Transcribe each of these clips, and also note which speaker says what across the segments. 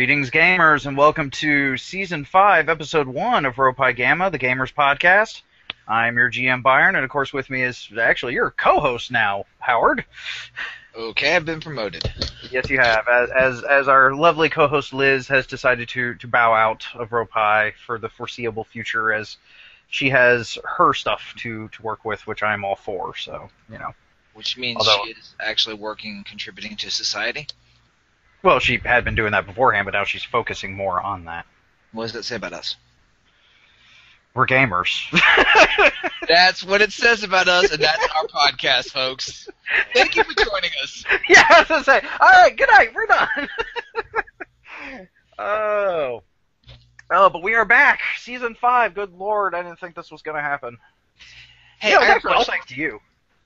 Speaker 1: Greetings, gamers, and welcome to Season 5, Episode 1 of Rho Pi Gamma, the Gamers Podcast. I'm your GM, Byron, and of course with me is actually your co-host now, Howard.
Speaker 2: Okay, I've been promoted.
Speaker 1: Yes, you have. As our lovely co-host Liz has decided to bow out of Rho Pi for the foreseeable future, as she has her stuff to work with, which I'm all for, so, you know.
Speaker 2: Which means she is actually working and contributing to society?
Speaker 1: Well, she had been doing that beforehand, but now she's focusing more on that.
Speaker 2: What does that say about us?
Speaker 1: We're gamers.
Speaker 2: That's what it says about us, and that's our podcast, folks. Thank you for joining us.
Speaker 1: Yeah, I was going to say, all right, good night, we're done. Oh, but we are back. Season 5, good lord, I didn't think this was going to happen.
Speaker 2: Hey,
Speaker 1: yeah,
Speaker 2: I have a question.
Speaker 1: Thanks to you.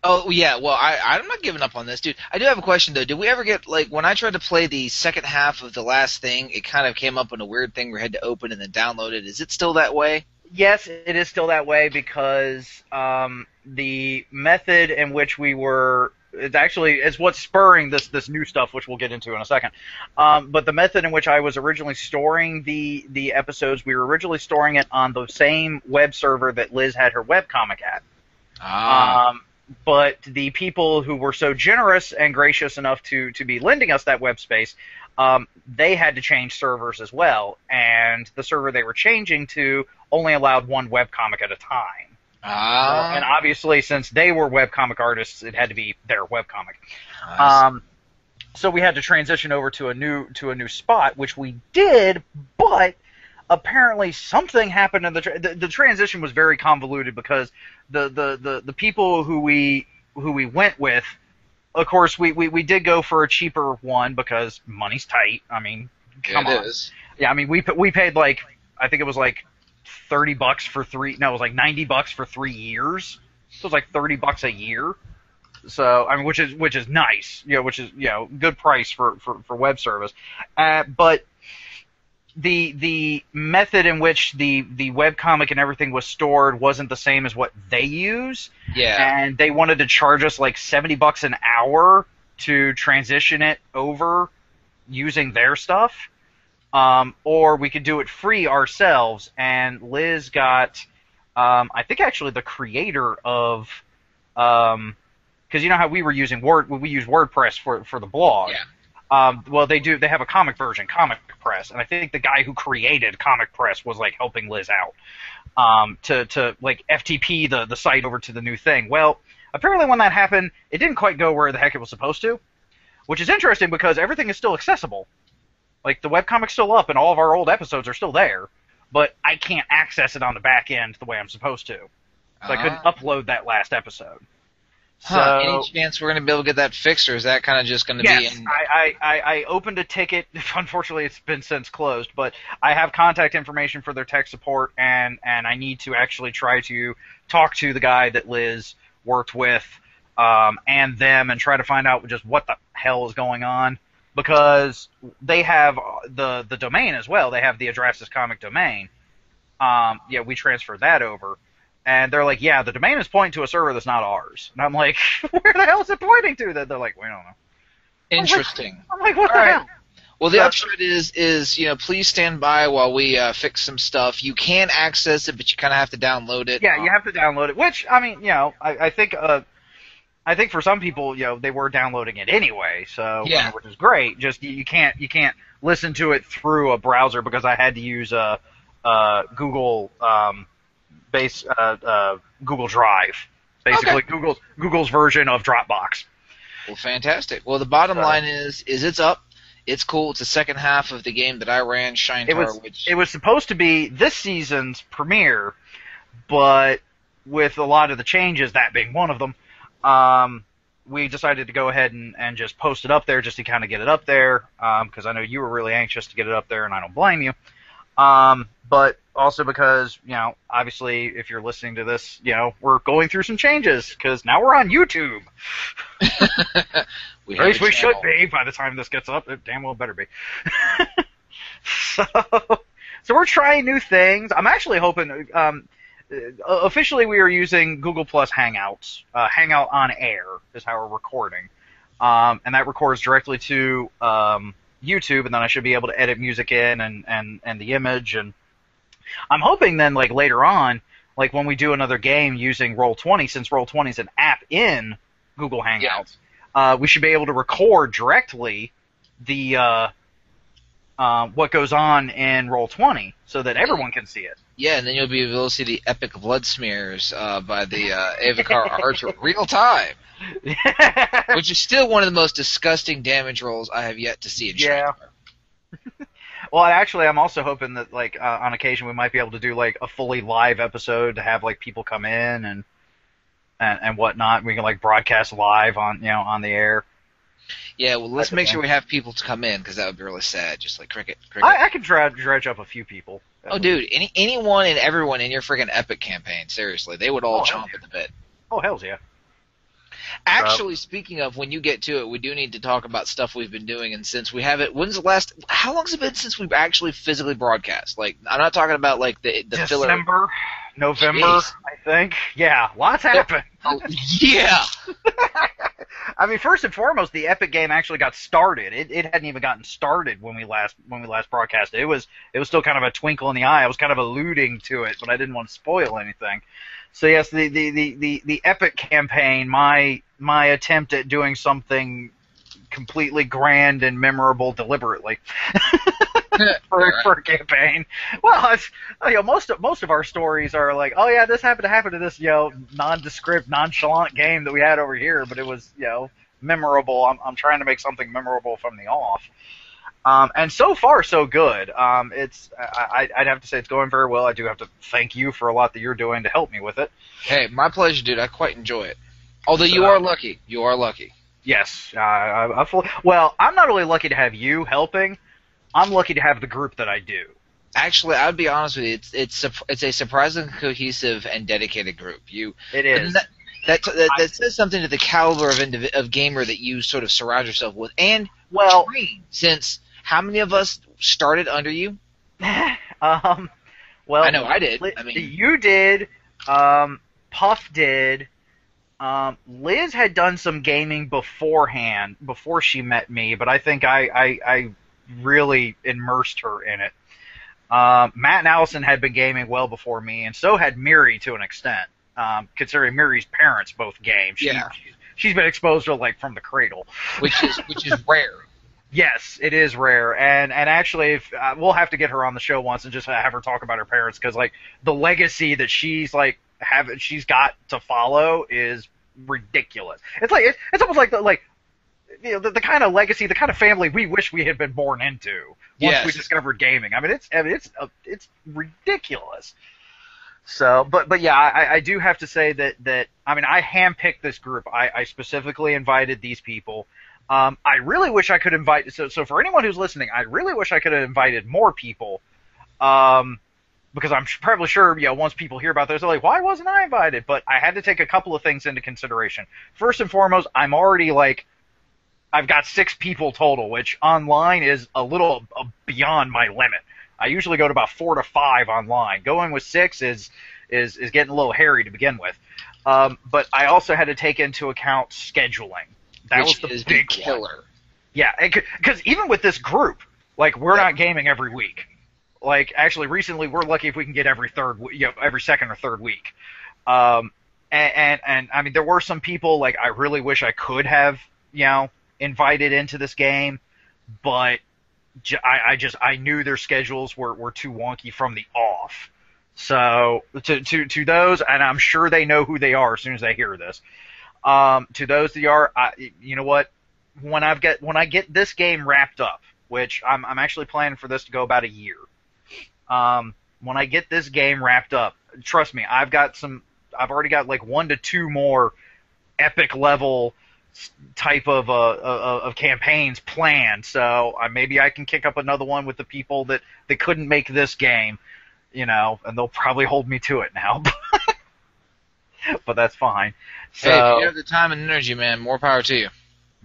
Speaker 2: Oh, yeah, well, I'm not giving up on this, dude. I do have a question, though. Did we ever get, like, when I tried to play the second half of the last thing, it kind of came up in a weird thing where I had to open and then download it. Is it still that way?
Speaker 1: Yes, it is still that way because the method in which we were... It's what's spurring this new stuff, which we'll get into in a second. But the method in which I was originally storing the episodes, we were originally storing it on the same web server that Liz had her webcomic at. But the people who were so generous and gracious enough to be lending us that web space, they had to change servers as well, and the server they were changing to only allowed one webcomic at a time. And obviously, since they were webcomic artists, it had to be their webcomic. So we had to transition over to a new spot, which we did, but apparently something happened in the transition was very convoluted because the people who we went with, of course, we did go for a cheaper one because money's tight. I mean, come on.
Speaker 2: It is.
Speaker 1: Yeah, I mean, we paid like, I think it was like $30 for it was like $90 for 3 years. So it was like $30 a year. So, I mean, which is nice, which is, good price for web service. But the method in which the webcomic and everything was stored wasn't the same as what they use.
Speaker 2: Yeah.
Speaker 1: And they wanted to charge us like $70 an hour to transition it over using their stuff. Or we could do it free ourselves. And Liz got, I think actually the creator of, because you know how we were using we use WordPress for the blog.
Speaker 2: Yeah.
Speaker 1: Well, they have a comic version, Comic Press, and I think the guy who created Comic Press was like helping Liz out to like FTP the site over to the new thing. Well, apparently when that happened, it didn't quite go where the heck it was supposed to, which is interesting because everything is still accessible. Like the webcomic's still up and all of our old episodes are still there, but I can't access it on the back end the way I'm supposed to. So I couldn't upload that last episode. So,
Speaker 2: any chance we're going to be able to get that fixed, or is that kind of just going to be in...
Speaker 1: I opened a ticket. Unfortunately, it's been since closed, but I have contact information for their tech support, and I need to actually try to talk to the guy that Liz worked with and them and try to find out just what the hell is going on, because they have the domain as well. They have the Adrastis comic domain. Yeah, we transferred that over. And they're like, yeah, the domain is pointing to a server that's not ours. And I'm like, where the hell is it pointing to? They're like, we don't know.
Speaker 2: Interesting.
Speaker 1: I'm like, what the hell?
Speaker 2: Well, the upshot is please stand by while we fix some stuff. You can access it, but you kind of have to download it.
Speaker 1: Yeah, you have to download it. Which, I mean, I think for some people, they were downloading it anyway. So,
Speaker 2: yeah.
Speaker 1: Which is great. Just you can't listen to it through a browser because I had to use Google. Google Drive, basically. Okay. Google's version of Dropbox.
Speaker 2: Well, fantastic. Well, the bottom line is it's up. It's cool. It's the second half of the game that I ran, Shinetar.
Speaker 1: It was supposed to be this season's premiere, but with a lot of the changes, that being one of them, we decided to go ahead and just post it up there just to kind of get it up there, because I know you were really anxious to get it up there, and I don't blame you. But also because, obviously, if you're listening to this, we're going through some changes, because now we're on YouTube. At least we should be by the time this gets up. It damn well better be. So we're trying new things. I'm actually hoping, officially we are using Google Plus Hangouts. Hangout on Air is how we're recording. And that records directly to YouTube, and then I should be able to edit music in and the image. And I'm hoping then, like later on, like when we do another game using Roll20, since Roll20 is an app in Google Hangouts, we should be able to record directly the what goes on in Roll20 so that everyone can see it.
Speaker 2: Yeah, and then you'll be able to see the epic blood smears by the Avacar Archer real time, which is still one of the most disgusting damage rolls I have yet to see in
Speaker 1: Yeah. Well, actually, I'm also hoping that, like, on occasion we might be able to do, like, a fully live episode to have, like, people come in and whatnot. We can, like, broadcast live on, on the air.
Speaker 2: Yeah, well, let's make sure we have people to come in, because that would be really sad. Just like cricket.
Speaker 1: I could dredge up a few people.
Speaker 2: Oh, dude, anyone and everyone in your freaking Epic campaign, seriously, they would all chomp at the bit.
Speaker 1: Oh, hells yeah.
Speaker 2: Actually, speaking of when you get to it, we do need to talk about stuff we've been doing, and since we haven't, how long's it been since we've actually physically broadcast? Like, I'm not talking about, like, the filler.
Speaker 1: December, November,
Speaker 2: Jeez.
Speaker 1: I think. Yeah, lots happened.
Speaker 2: Oh, yeah!
Speaker 1: I mean, first and foremost, the Epic game actually got started. It hadn't even gotten started when we last broadcasted. It was still kind of a twinkle in the eye. I was kind of alluding to it, but I didn't want to spoil anything. So yes, the Epic campaign, my attempt at doing something completely grand and memorable deliberately for a campaign. Well, it's, most of our stories are like, oh yeah, this happened to happen to this nondescript, nonchalant game that we had over here, but it was memorable. I'm trying to make something memorable from the off. And so far, so good. I'd have to say it's going very well. I do have to thank you for a lot that you're doing to help me with it.
Speaker 2: Hey, my pleasure, dude. I quite enjoy it. Although you are lucky. You are lucky.
Speaker 1: Yes. Well, I'm not only lucky to have you helping, I'm lucky to have the group that I do.
Speaker 2: Actually, I'd be honest with you. It's a surprisingly cohesive and dedicated group.
Speaker 1: It is.
Speaker 2: That says something to the caliber of gamer that you sort of surround yourself with. And, train, since how many of us started under you?
Speaker 1: Well,
Speaker 2: I know I did.
Speaker 1: You did. Puff did. Liz had done some gaming beforehand, before she met me, but I think I really immersed her in it. Matt and Allison had been gaming well before me, and so had Miri to an extent. Considering Miri's parents both game, she's been exposed to like from the cradle,
Speaker 2: which is rare.
Speaker 1: Yes, it is rare, and actually, if we'll have to get her on the show once and just have her talk about her parents, because like the legacy that she's got to follow is ridiculous. It's almost like the kind of legacy, the kind of family we wish we had been born into once we discovered gaming. I mean, it's ridiculous. So, but yeah, I do have to say that I mean, I handpicked this group. I specifically invited these people. I really wish I could invite. So for anyone who's listening, I really wish I could have invited more people. Because I'm probably sure, once people hear about this, they're like, why wasn't I invited? But I had to take a couple of things into consideration. First and foremost, I'm already I've got 6 people total, which online is a little beyond my limit. I usually go to about 4 to 5 online. Going with 6 is getting a little hairy to begin with. But I also had to take into account scheduling. That was the big killer. One. Yeah, because even with this group, we're not gaming every week. Actually, recently we're lucky if we can get every second or third week. And I mean, there were some people I really wish I could have invited into this game, but I knew their schedules were too wonky from the off. So to those, and I'm sure they know who they are as soon as they hear this. To those that are, you know what? When I get this game wrapped up, which I'm actually planning for this to go about a year. When I get this game wrapped up, trust me, I've already got 1 to 2 more epic level type of campaigns planned. So maybe I can kick up another one with the people that couldn't make this game, and they'll probably hold me to it now. But that's fine. So,
Speaker 2: hey, if you have the time and energy, man, more power to you.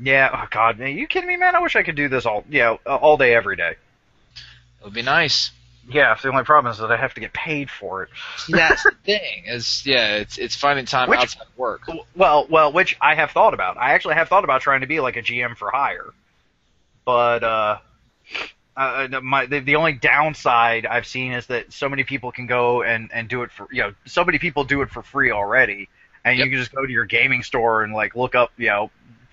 Speaker 1: Yeah. Oh God, are you kidding me, man? I wish I could do this all day, every day.
Speaker 2: It would be nice.
Speaker 1: Yeah, the only problem is that I have to get paid for it.
Speaker 2: That's the thing. It's finding time outside of work.
Speaker 1: Well, which I have thought about. I actually have thought about trying to be like a GM for hire. But The only downside I've seen is that so many people can go and do it for so many people do it for free already, and you
Speaker 2: Yep.
Speaker 1: can just go to your gaming store and like look up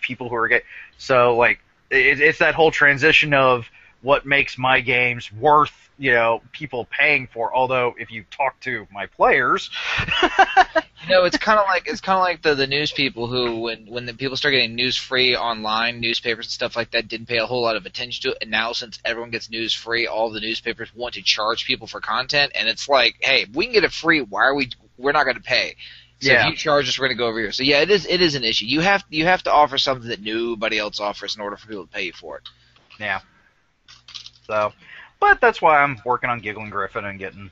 Speaker 1: people who are so like it's that whole transition of what makes my games worth people paying for. Although if you talk to my players,
Speaker 2: It's kind of like the news people who when the people start getting news free online, newspapers and stuff like that didn't pay a whole lot of attention to it, and now since everyone gets news free, all the newspapers want to charge people for content, and it's like, hey, if we can get it free, we're not going to pay. So if you charge us, we're going to go over here. So yeah, it is an issue. You have to offer something that nobody else offers in order for people to pay you for it.
Speaker 1: yeah. So, but that's why I'm working on Giggling Griffin and getting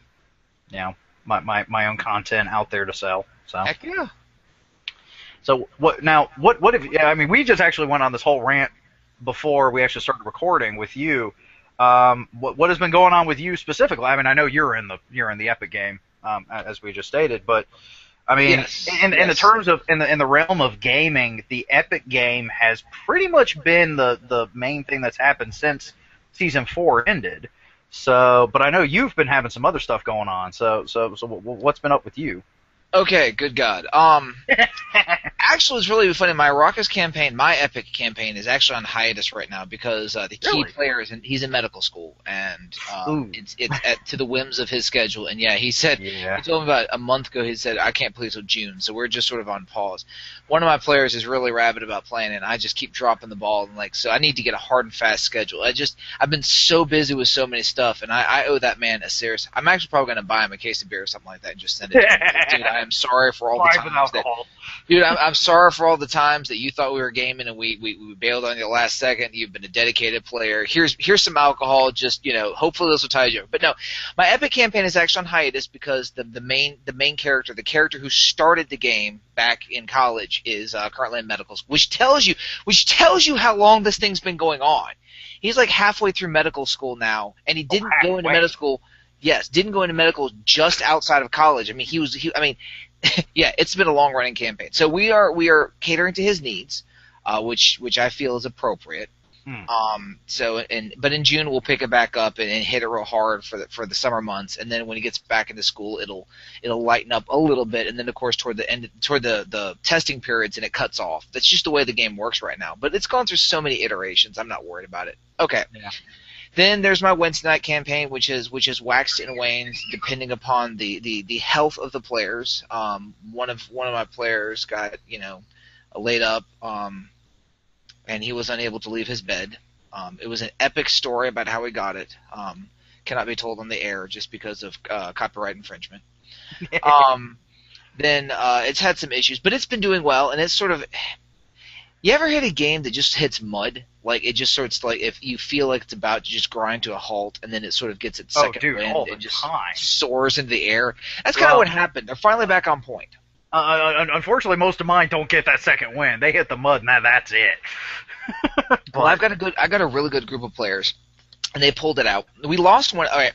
Speaker 1: my own content out there to sell. So.
Speaker 2: Heck yeah.
Speaker 1: So what now? What if? Yeah, I mean, we just actually went on this whole rant before we actually started recording with you. What has been going on with you specifically? I mean, I know you're in the Epic game, as we just stated, but I mean, in the terms of in the realm of gaming, the Epic game has pretty much been the main thing that's happened since Season 4 ended. So, but I know you've been having some other stuff going on. So what's been up with you?
Speaker 2: Okay, good God. Actually, it's really funny. My Raucous campaign, my Epic campaign, is actually on hiatus right now because the key player he's in medical school, and it's to the whims of his schedule. And yeah, he told me about a month ago. He said I can't play till June, so we're just sort of on pause. One of my players is really rabid about playing, and I just keep dropping the ball. And so I need to get a hard and fast schedule. I've been so busy with so many stuff, and I owe that man a serious. I'm actually probably going to buy him a case of beer or something like that and just send it to him. Dude, I am sorry for all the times dude, I'm sorry for all the times that you thought we were gaming and we bailed on you the last second. You've been a dedicated player. Here's some alcohol. Just hopefully this will tide you over. But no, my Epic campaign is actually on hiatus because the main character, the character who started the game back in college, is currently in medical school, which tells you how long this thing's been going on. He's like halfway through medical school now, and he didn't go into medical school. Yes, didn't go into medical just outside of college. I mean, yeah, it's been a long running campaign. So we are catering to his needs, which I feel is appropriate. But in June we'll pick it back up and hit it real hard for the summer months, and then when he gets back into school, it'll lighten up a little bit, and then of course toward the testing periods, and it cuts off. That's just the way the game works right now. But it's gone through so many iterations, I'm not worried about it. Okay. Yeah. Then there's my Wednesday night campaign, which is waxed and wanes depending upon the health of the players. One of my players got laid up, and he was unable to leave his bed. It was an epic story about how he got it. Cannot be told on the air just because of copyright infringement. Then it's had some issues, but it's been doing well, and it's sort of. You ever hit a game that just hits mud? Like it just sorts like if you feel like it's about to just grind to a halt, and then it sort of gets its second wind and just soars into the air. That's kind of what happened. They're finally back on point.
Speaker 1: Unfortunately, most of mine don't get that second wind. They hit the mud, and that's it.
Speaker 2: Well, I got a really good group of players, and they pulled it out. We lost one. All right,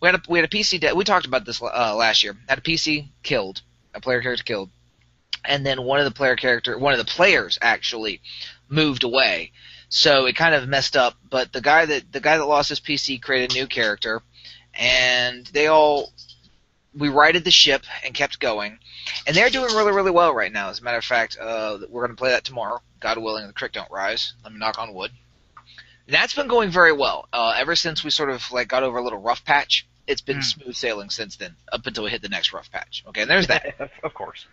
Speaker 2: we had a PC. We talked about this last year. Had a PC killed, a player character killed. And then one of the players actually moved away, so it kind of messed up. But the guy that lost his PC created a new character, and we righted the ship and kept going, and they're doing really, really well right now. As a matter of fact, we're going to play that tomorrow, God willing, the creek don't rise. Let me knock on wood. And that's been going very well ever since we sort of got over a little rough patch. It's been smooth sailing since then, up until we hit the next rough patch. Okay, and there's that.
Speaker 1: Of course.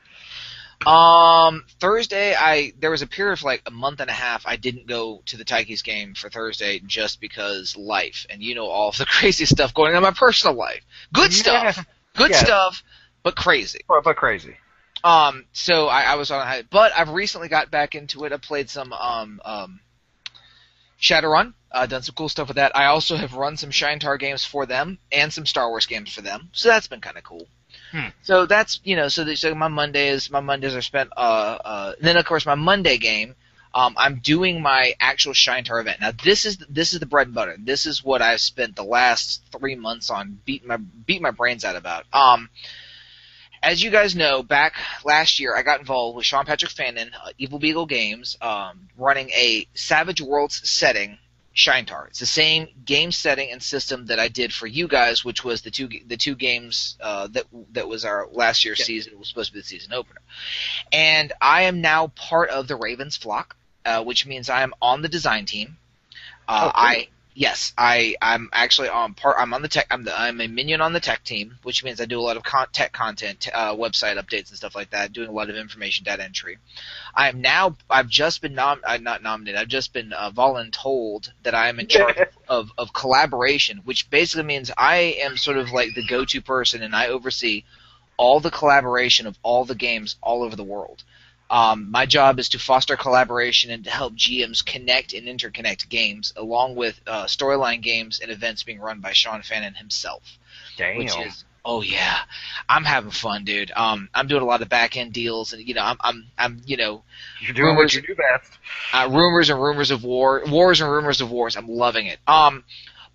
Speaker 2: Thursday, there was a period of a month and a half I didn't go to the Taikis game for Thursday just because life, and all of the crazy stuff going on in my personal life. Good stuff, but crazy.
Speaker 1: But crazy.
Speaker 2: So I was on a but I've recently got back into it. I played some Shadowrun. Done some cool stuff with that. I also have run some Shinetar games for them and some Star Wars games for them. So that's been kind of cool. So that's so my Mondays are spent. Then of course my Monday game, I'm doing my actual Shinetar event. Now this is the bread and butter. This is what I've spent the last 3 months on beating my brains out about. As you guys know, back last year I got involved with Sean Patrick Fannin, Evil Beagle Games, running a Savage Worlds setting Shinetar. It's the same game setting and system that I did for you guys, which was the two games that was our last year's season. It was supposed to be the season opener. And I am now part of the Ravens flock, which means I am on the design team. I'm actually on part. I'm on the tech. I'm a minion on the tech team, which means I do a lot of tech content, website updates and stuff like that. Doing a lot of information data entry. I've just been not nominated. I've just been voluntold that I am in charge of collaboration, which basically means I am sort of like the go-to person, and I oversee all the collaboration of all the games all over the world. My job is to foster collaboration and to help GMs connect and interconnect games, along with storyline games and events being run by Sean Fannin himself.
Speaker 1: Damn.
Speaker 2: Which is, oh yeah, I'm having fun, dude. I'm doing a lot of back end deals, and I'm
Speaker 1: you're doing what you do best.
Speaker 2: Rumors and rumors of wars and rumors of wars. I'm loving it.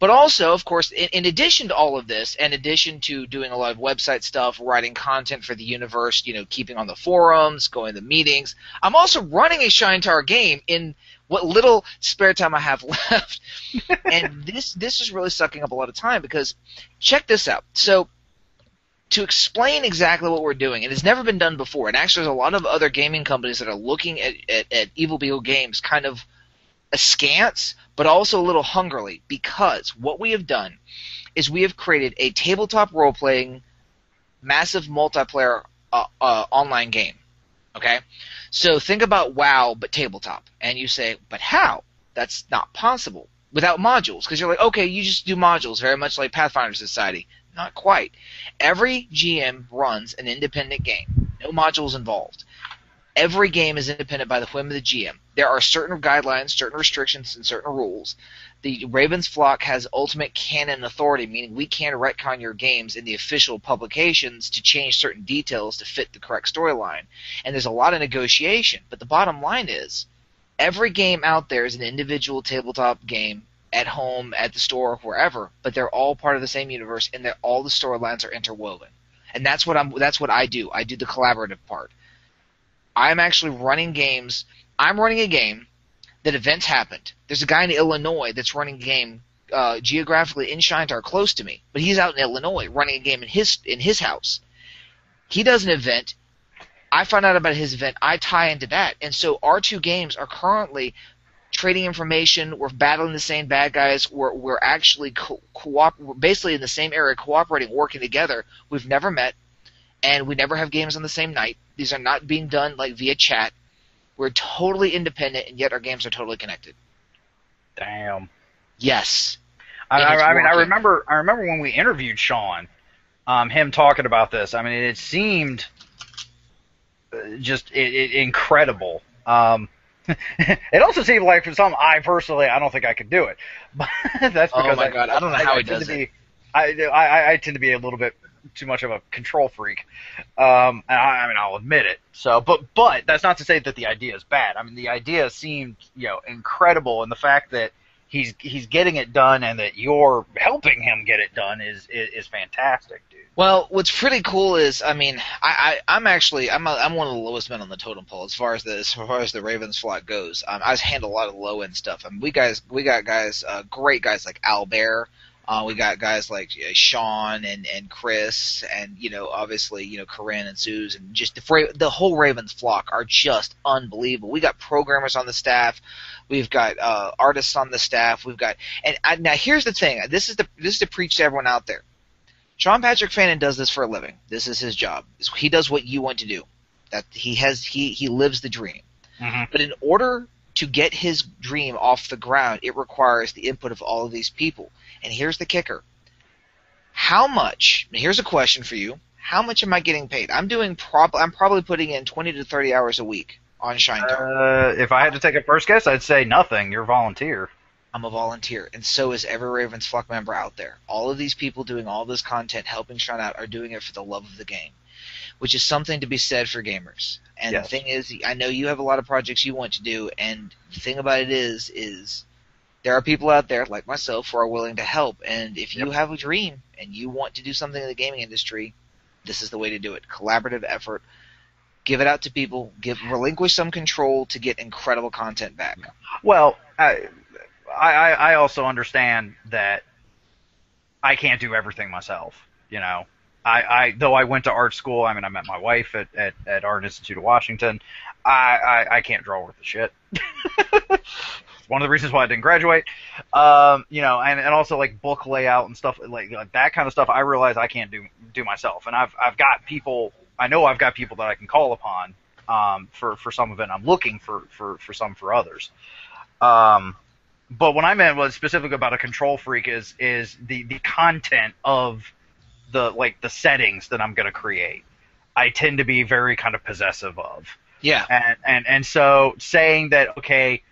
Speaker 2: But also, of course, in addition to all of this, in addition to doing a lot of website stuff, writing content for the universe, keeping on the forums, going to meetings, I'm also running a Shinetar game in what little spare time I have left. And this is really sucking up a lot of time because check this out. So to explain exactly what we're doing, and it's never been done before, and actually there's a lot of other gaming companies that are looking at Evil Beagle Games kind of askance, but also a little hungrily, because what we have done is we have created a tabletop role-playing, massive multiplayer online game. Okay? So think about WoW, but tabletop. And you say, but how? That's not possible. Without modules. Because you're like, okay, you just do modules, very much like Pathfinder Society. Not quite. Every GM runs an independent game. No modules involved. Every game is independent by the whim of the GM. There are certain guidelines, certain restrictions, and certain rules. The Ravens flock has ultimate canon authority, meaning we can retcon your games in the official publications to change certain details to fit the correct storyline. And there's a lot of negotiation. But the bottom line is, every game out there is an individual tabletop game at home, at the store, wherever, but they're all part of the same universe, and all the storylines are interwoven. And that's what I do. I do the collaborative part. I'm actually running games. I'm running a game that events happened. There's a guy in Illinois that's running a game geographically in Shinetar close to me, but he's out in Illinois running a game in his house. He does an event. I find out about his event. I tie into that. And so our two games are currently trading information. We're battling the same bad guys. We're actually we're basically in the same area, cooperating, working together. We've never met, and we never have games on the same night. These are not being done like via chat. We're totally independent, and yet our games are totally connected.
Speaker 1: Damn.
Speaker 2: Yes.
Speaker 1: I remember when we interviewed Sean, him talking about this. I mean, it seemed just incredible. It also seemed like for some, I don't think I could do it. But that's because
Speaker 2: oh my God, I don't know how he does it.
Speaker 1: I tend to be a little bit too much of a control freak. And I'll admit it. So, but that's not to say that the idea is bad. I mean, the idea seemed, incredible, and the fact that he's getting it done and that you're helping him get it done is fantastic, dude.
Speaker 2: Well, what's pretty cool is, I mean, I'm one of the lowest men on the totem pole as far as the Ravens flock goes. I handle a lot of low end stuff. I mean, we got guys, great guys like Albert. We got guys like Sean and Chris, and obviously Corinne and Suze, and just the whole Ravens flock are just unbelievable. We got programmers on the staff, we've got artists on the staff, we've got now here's the thing. This is to preach to everyone out there. Sean Patrick Fannin does this for a living. This is his job. He does what you want to do. That he lives the dream. Mm-hmm. But in order to get his dream off the ground, it requires the input of all of these people. And here's the kicker. How much, and here's a question for you, how much am I getting paid? I'm probably putting in 20 to 30 hours a week on Shinetar.
Speaker 1: If I had to take a first guess, I'd say nothing. You're a volunteer.
Speaker 2: I'm a volunteer, and so is every Ravens flock member out there. All of these people doing all this content, helping Sean out, are doing it for the love of the game, which is something to be said for gamers. And yes. The thing is, I know you have a lot of projects you want to do, and the thing about it is there are people out there like myself who are willing to help. And if you have a dream and you want to do something in the gaming industry, this is the way to do it. Collaborative effort. Give it out to people. Relinquish some control to get incredible content back.
Speaker 1: Well, I also understand that I can't do everything myself. You know, though I went to art school. I mean, I met my wife at Art Institute of Washington. I can't draw worth a shit. It's one of the reasons why I didn't graduate. You know, and also like book layout and stuff like that kind of stuff. I realize I can't do myself, and I've got people. I know I've got people that I can call upon for some of it. And I'm looking for some for others. But what I meant was specific about a control freak is the content of the settings that I'm going to create. I tend to be very kind of possessive of.
Speaker 2: Yeah.
Speaker 1: And so saying that, okay,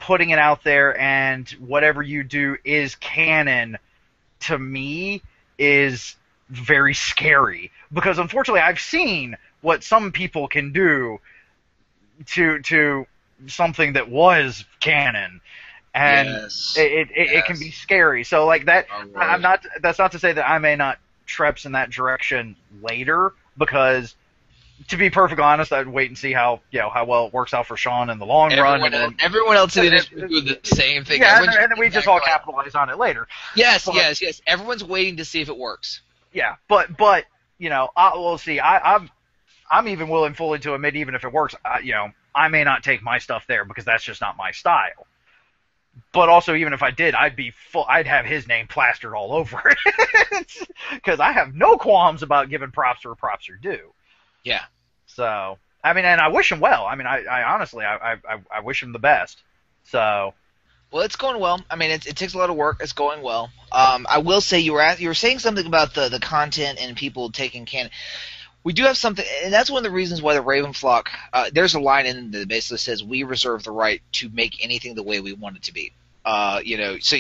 Speaker 1: putting it out there and whatever you do is canon, to me is very scary, because unfortunately I've seen what some people can do to something that was canon, and
Speaker 2: Yes.
Speaker 1: it can be scary. So like that,
Speaker 2: Right.
Speaker 1: that's not to say that I may not treps in that direction later, because to be perfectly honest, I'd wait and see how well it works out for Sean in the long run, and then
Speaker 2: Everyone else in the industry do the same thing.
Speaker 1: yeah,
Speaker 2: Everyone's
Speaker 1: and then we just all capitalize on it later.
Speaker 2: Yes,
Speaker 1: But-
Speaker 2: yes. Everyone's waiting to see if it works.
Speaker 1: Yeah, but you know, we'll see. I'm even willing fully to admit, even if it works, you know, I may not take my stuff there because that's just not my style. But also, even if I did, I'd have his name plastered all over it, because I have no qualms about giving props where props are due.
Speaker 2: Yeah.
Speaker 1: So, I mean, and I wish him well. I mean, I honestly, I wish him the best. So,
Speaker 2: Well, it's going well. I mean, it takes a lot of work. It's going well. I will say you were saying something about the content and people taking canon. We do have something, and that's one of the reasons why the Ravenflock. There's a line in that basically says we reserve the right to make anything the way we want it to be. You know, so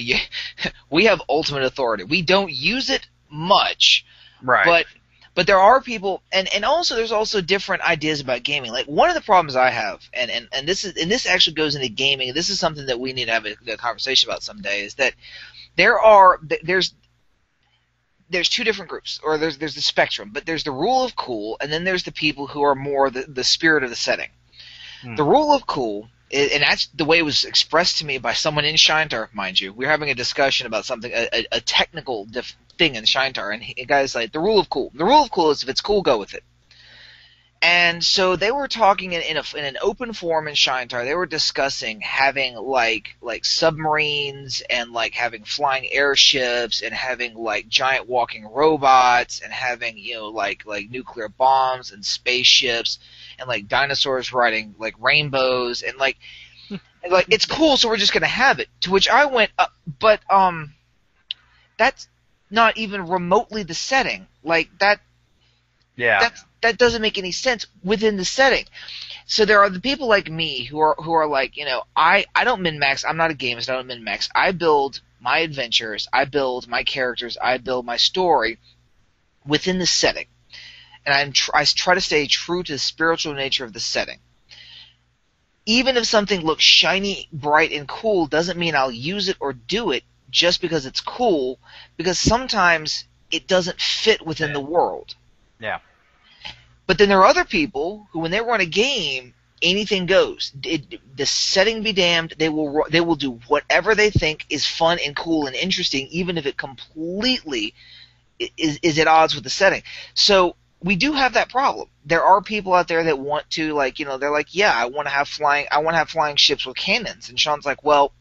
Speaker 2: we have ultimate authority. We don't use it much,
Speaker 1: right.
Speaker 2: But there are people, and also there's also different ideas about gaming. Like one of the problems I have, and this actually goes into gaming. And this is something that we need to have a conversation about someday. Is that there's two different groups, or there's the spectrum, but there's the rule of cool, and then there's the people who are more the spirit of the setting. The rule of cool, and that's the way it was expressed to me by someone in Shinetar, mind you. We were having a discussion about something, a technical thing in Shinetar, and the guy's like, the rule of cool. The rule of cool is if it's cool, go with it. And so they were talking in an open forum in Shinetar. They were discussing having like submarines, and like having flying airships, and having like giant walking robots, and having like nuclear bombs and spaceships, and like dinosaurs riding like rainbows, and like it's cool. So we're just gonna have it. To which I went, but that's not even remotely the setting. Like that.
Speaker 1: Yeah.
Speaker 2: That doesn't make any sense within the setting. So there are the people like me who are like, I don't min-max. I'm not a gamist. I don't min-max. I build my adventures. I build my characters. I build my story within the setting. And I try to stay true to the spiritual nature of the setting. Even if something looks shiny, bright, and cool, doesn't mean I'll use it or do it just because it's cool, because sometimes it doesn't fit within the world.
Speaker 1: Yeah.
Speaker 2: But then there are other people who, when they run a game, anything goes. The setting be damned, they will do whatever they think is fun and cool and interesting, even if it completely is at odds with the setting. So we do have that problem. There are people out there that want to, they're like, yeah, I want to have flying ships with cannons. And Sean's like, well,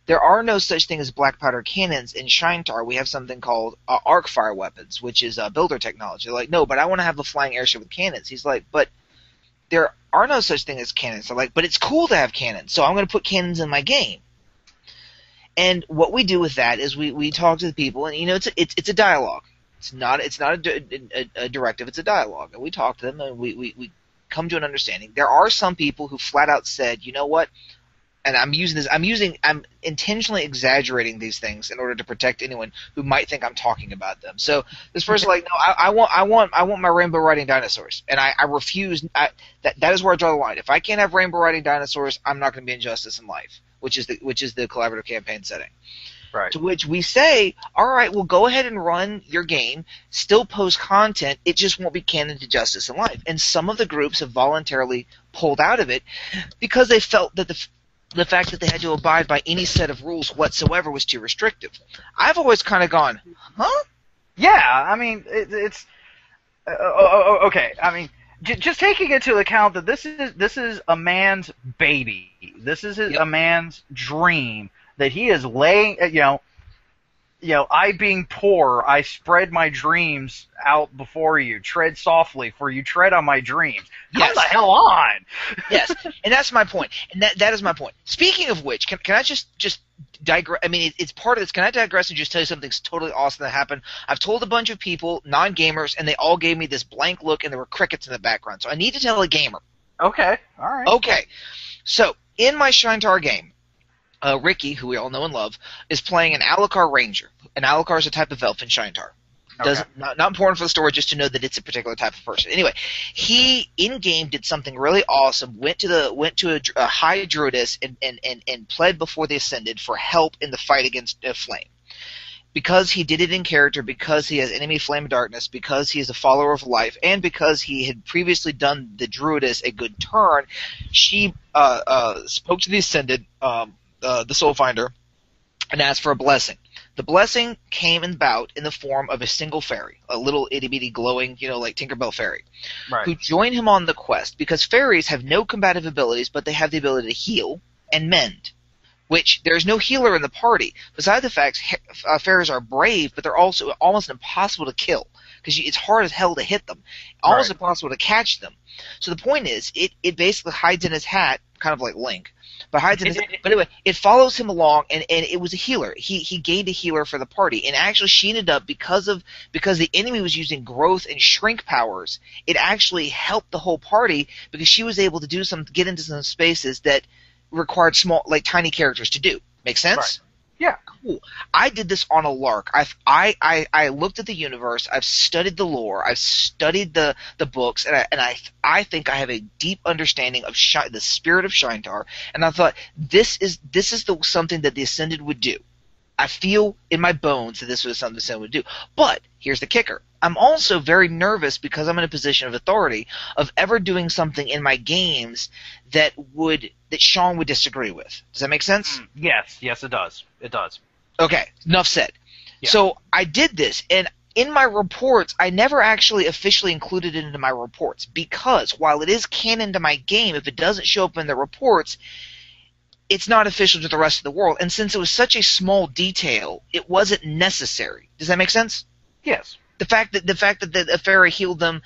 Speaker 2: there are no such thing as black powder cannons in Shinetar. We have something called arc fire weapons, which is builder technology. They're like, no, but I want to have a flying airship with cannons. He's like, but there are no such thing as cannons. They're like, but it's cool to have cannons, so I'm going to put cannons in my game. And what we do with that is we talk to the people, and it's a dialogue. It's not a directive. It's a dialogue, and we talk to them, and we come to an understanding. There are some people who flat out said, you know what? And I'm intentionally exaggerating these things in order to protect anyone who might think I'm talking about them. So this person like, no, I want my rainbow riding dinosaurs, and I refuse. That is where I draw the line. If I can't have rainbow riding dinosaurs, I'm not going to be in Justice in Life, which is the collaborative campaign setting.
Speaker 1: Right.
Speaker 2: To which we say, all right, well, go ahead and run your game, still post content, it just won't be canon to Justice in Life. And some of the groups have voluntarily pulled out of it because they felt that the fact that they had to abide by any set of rules whatsoever was too restrictive. I've always kind of gone, huh?
Speaker 1: Yeah, I mean, it's okay. I mean, just taking into account that this is a man's baby. This is a man's dream that he is laying. I being poor, I spread my dreams out before you. Tread softly, for you tread on my dreams. Come the hell on!
Speaker 2: Yes, and that's my point. And that is my point. Speaking of which, can I just digress? I mean, it's part of this. Can I digress and just tell you something totally awesome that happened? I've told a bunch of people, non-gamers, and they all gave me this blank look, and there were crickets in the background. So I need to tell a gamer.
Speaker 1: Okay, all right.
Speaker 2: Okay, so in my Shintar game, Ricky, who we all know and love, is playing an Alucard Ranger. An Alucard is a type of elf in Shintar. Not important for the story, just to know that it's a particular type of person. Anyway, he in game did something really awesome. Went to a high druidess and pled before they ascended for help in the fight against Flame. Because he did it in character, because he has enemy Flame of Darkness, because he is a follower of life, and because he had previously done the druidess a good turn, she spoke to the ascended. The Soul Finder, and asked for a blessing. The blessing came about in the form of a single fairy, a little itty-bitty glowing, like Tinkerbell fairy, who joined him on the quest, because fairies have no combative abilities, but they have the ability to heal and mend, which there's no healer in the party. Besides the fact fairies are brave, but they're also almost impossible to kill, because it's hard as hell to hit them, almost impossible to catch them. So the point is, it basically hides in his hat, kind of like Link, but anyway, it follows him along, and it was a healer. He gained a healer for the party, and actually she ended up, because the enemy was using growth and shrink powers, it actually helped the whole party, because she was able to get into some spaces that required small, like tiny characters to do. Make sense?
Speaker 1: Right. Yeah.
Speaker 2: Cool. I did this on a lark. I looked at the universe. I've studied the lore. I've studied the books, and I think I have a deep understanding of the spirit of Shintar. And I thought this is something that the Ascended would do. I feel in my bones that this was something the Ascended would do. But here's the kicker. I'm also very nervous, because I'm in a position of authority, of ever doing something in my games that Sean would disagree with. Does that make sense?
Speaker 1: Yes, it does. It does.
Speaker 2: Okay, enough said.
Speaker 1: Yeah.
Speaker 2: So I did this, and in my reports, I never actually officially included it into my reports, because while it is canon to my game, if it doesn't show up in the reports, it's not official to the rest of the world. And since it was such a small detail, it wasn't necessary. Does that make sense?
Speaker 1: Yes.
Speaker 2: The fact that the fairy healed them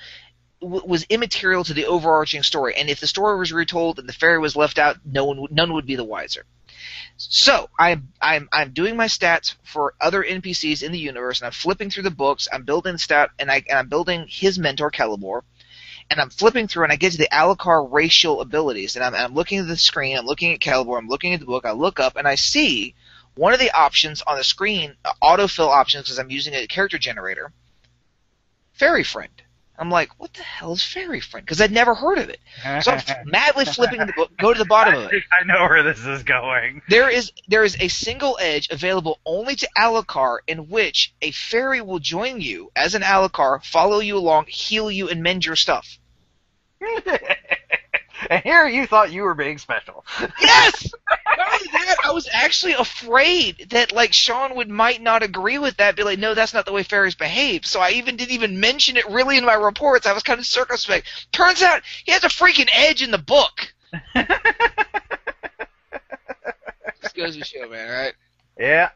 Speaker 2: was immaterial to the overarching story, and if the story was retold and the fairy was left out, none would be the wiser. So I'm doing my stats for other NPCs in the universe, and I'm flipping through the books. I'm building I'm building his mentor Calibor, and I'm flipping through, and I get to the Alucard racial abilities, and I'm looking at the screen. I'm looking at Calibor. I'm looking at the book. I look up, and I see one of the options on the screen, autofill options, because I'm using a character generator. Fairy Friend. I'm like, what the hell is Fairy Friend? Because I'd never heard of it. So I'm madly flipping the book, go to the bottom of it.
Speaker 1: I know where this is going.
Speaker 2: There is a single edge available only to Alucard, in which a fairy will join you as an Alucard, follow you along, heal you, and mend your stuff.
Speaker 1: And here you thought you were being special.
Speaker 2: Yes! Not only that, I was actually afraid that Sean might not agree with that, be like, no, that's not the way fairies behave. So I didn't even mention it really in my reports. I was kind of circumspect. Turns out he has a freaking edge in the book. Just goes to show, man, right?
Speaker 1: Yeah.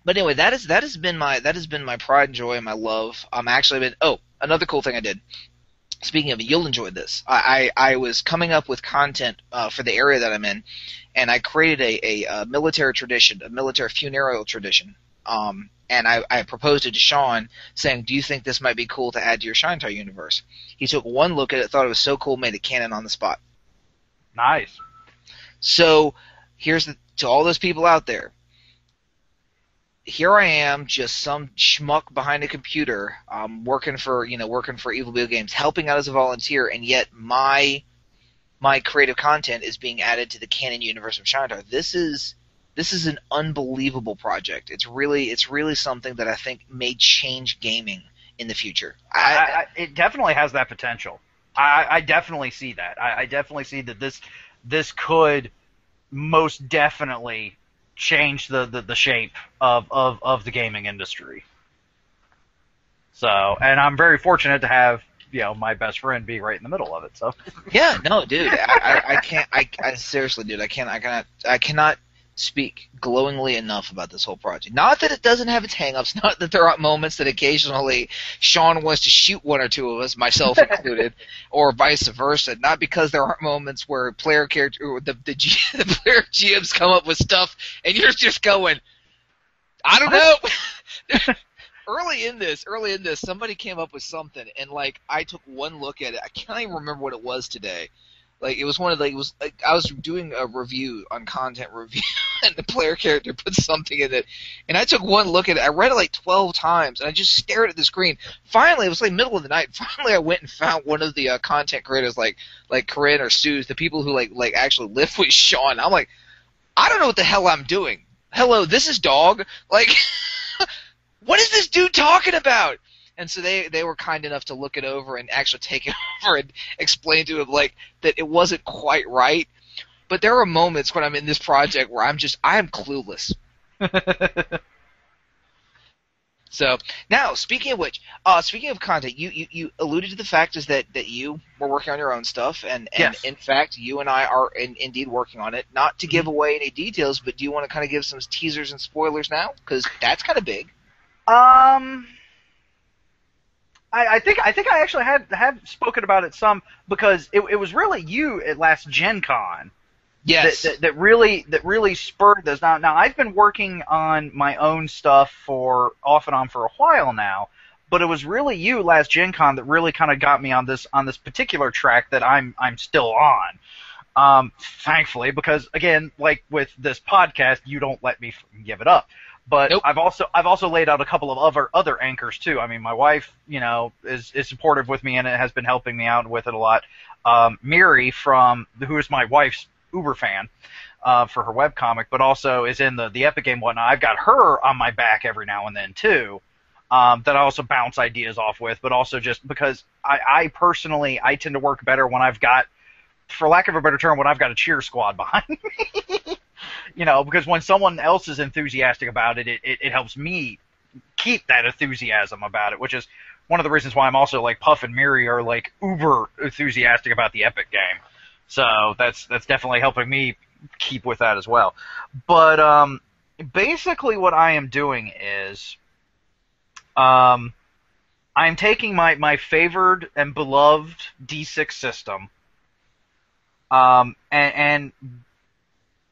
Speaker 2: But anyway, that has been my pride and joy and my love. Another cool thing I did. Speaking of it, you'll enjoy this. I was coming up with content for the area that I'm in, and I created a military tradition, a military funereal tradition. And I proposed it to Sean, saying, do you think this might be cool to add to your Shintar universe? He took one look at it, thought it was so cool, made it canon on the spot.
Speaker 1: Nice.
Speaker 2: So here's to all those people out there. Here I am, just some schmuck behind a computer, working for Evil Video Games, helping out as a volunteer, and yet my creative content is being added to the canon universe of Shintar. This is an unbelievable project. It's really something that I think may change gaming in the future.
Speaker 1: It definitely has that potential. I definitely see that. I definitely see that this could most definitely changed the shape of the gaming industry. So, and I'm very fortunate to have, my best friend be right in the middle of it. So,
Speaker 2: Yeah, no, dude, I can't. I seriously, dude, I cannot speak glowingly enough about this whole project. Not that it doesn't have its hangups, not that there aren't moments that occasionally Sean wants to shoot one or two of us, myself included, or vice versa. Not because there aren't moments where player character, or the player GMs come up with stuff, and you're just going, I don't know. Early in this, somebody came up with something, and like I took one look at it. I can't even remember what it was today. Like it was one of the, it was like I was doing a review on content review, and the player character put something in it, and I took one look at it. I read it like 12 times, and I just stared at the screen. Finally, it was like middle of the night. Finally, I went and found one of the content creators, like Corinne or Suze, the people who like actually live with Sean. I'm like, I don't know what the hell I'm doing. Hello, this is dog. Like. What is this dude talking about? And so they were kind enough to look it over and actually take it over and explain to him like that it wasn't quite right. But there are moments when I'm in this project where I am clueless. So now, speaking of which, speaking of content, you alluded to the fact is that you were working on your own stuff, and
Speaker 1: yes.
Speaker 2: In fact, you and I are indeed working on it. Not to give away any details, but do you want to kind of give some teasers and spoilers now? Because that's kind of big.
Speaker 1: I think I actually had spoken about it some, because it was really you at last Gen Con.
Speaker 2: Yes.
Speaker 1: That really spurred this. Now I've been working on my own stuff for off and on for a while now, but it was really you last Gen Con that really kind of got me on this particular track that I'm still on. Thankfully, because again, like with this podcast, you don't let me give it up. But
Speaker 2: nope.
Speaker 1: I've also laid out a couple of other anchors too. I mean, my wife, is supportive with me, and it has been helping me out with it a lot. Miri who is my wife's Uber fan, for her webcomic, but also is in the Epic game whatnot. I've got her on my back every now and then too, that I also bounce ideas off with, but also just because I personally tend to work better when I've got, for lack of a better term, when I've got a cheer squad behind me. Because when someone else is enthusiastic about it, it helps me keep that enthusiasm about it, which is one of the reasons why I'm also like Puff and Miri are like uber enthusiastic about the Epic game. So that's definitely helping me keep with that as well. But basically what I am doing is I'm taking my favored and beloved D6 system and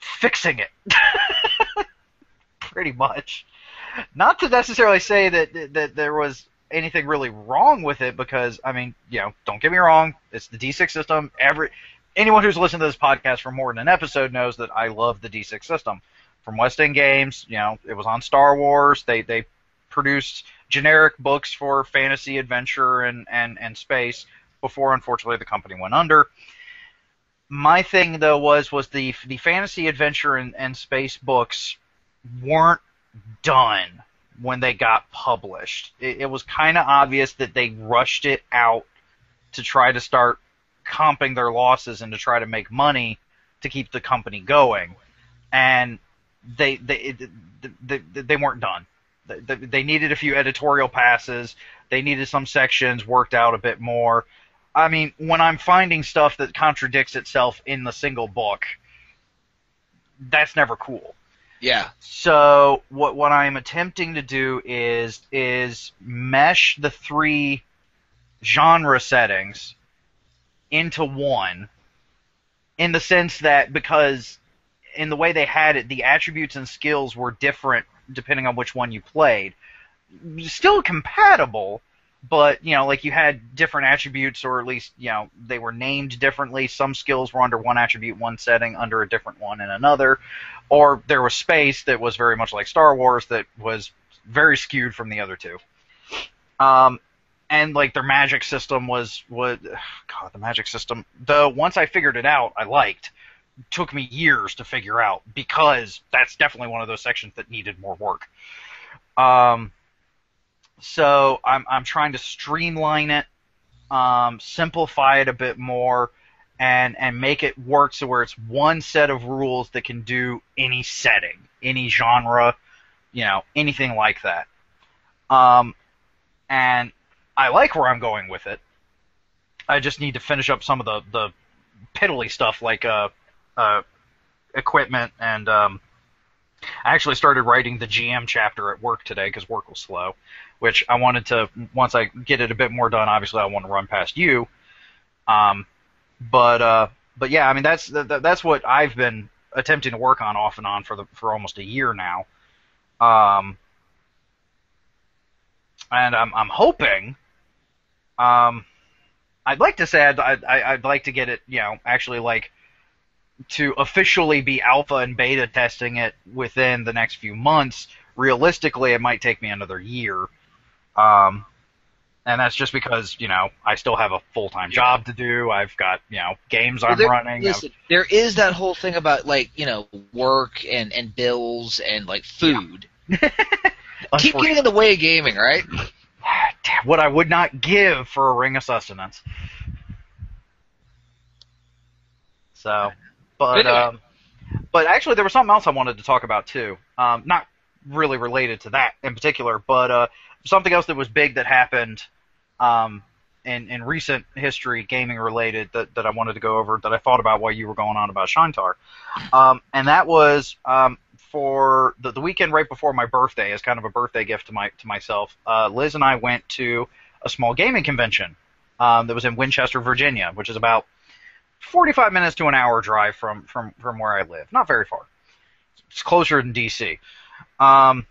Speaker 1: fixing it. Pretty much. Not to necessarily say that there was anything really wrong with it, because, I mean, don't get me wrong, it's the D6 system. Anyone who's listened to this podcast for more than an episode knows that I love the D6 system. From West End Games, it was on Star Wars. They produced generic books for fantasy, adventure, and space before, unfortunately, the company went under. My thing, though, was the fantasy, adventure, and space books weren't done when they got published. It was kind of obvious that they rushed it out to try to start comping their losses and to try to make money to keep the company going. And they weren't done. They needed a few editorial passes. They needed some sections worked out a bit more. I mean, when I'm finding stuff that contradicts itself in the single book, that's never cool.
Speaker 2: Yeah.
Speaker 1: So what I'm attempting to do is mesh the three genre settings into one, in the sense that, because in the way they had it, the attributes and skills were different depending on which one you played. Still compatible, but, like you had different attributes, or at least, they were named differently. Some skills were under one attribute, one setting, under a different one in another. Or there was space that was very much like Star Wars that was very skewed from the other two. And, like, their magic system was God, the magic system, though, once I figured it out, I liked. Took me years to figure out, because that's definitely one of those sections that needed more work. So I'm trying to streamline it, simplify it a bit more, and make it work so where it's one set of rules that can do any setting, any genre, anything like that. And I like where I'm going with it. I just need to finish up some of the piddly stuff like equipment, and I actually started writing the GM chapter at work today because work was slow, which I wanted to, once I get it a bit more done, obviously I want to run past you. But yeah, I mean that's what I've been attempting to work on off and on for almost a year now. And I'm hoping, I'd like to say I'd like to get it, actually like to officially be alpha and beta testing it within the next few months. Realistically, it might take me another year. And that's just because, I still have a full-time job to do. I've got, games I'm running.
Speaker 2: Listen, there is that whole thing about, like, work and bills and, like, food. Yeah. Keep getting in the way of gaming, right?
Speaker 1: What I would not give for a ring of sustenance. So, but actually there was something else I wanted to talk about, too. Not really related to that in particular, but something else that was big that happened in recent history, gaming related, that I wanted to go over, that I thought about while you were going on about Shantar. And that was for the weekend right before my birthday, as kind of a birthday gift to myself. Liz and I went to a small gaming convention that was in Winchester, Virginia, which is about 45 minutes to an hour drive from where I live. Not very far. It's closer than DC. And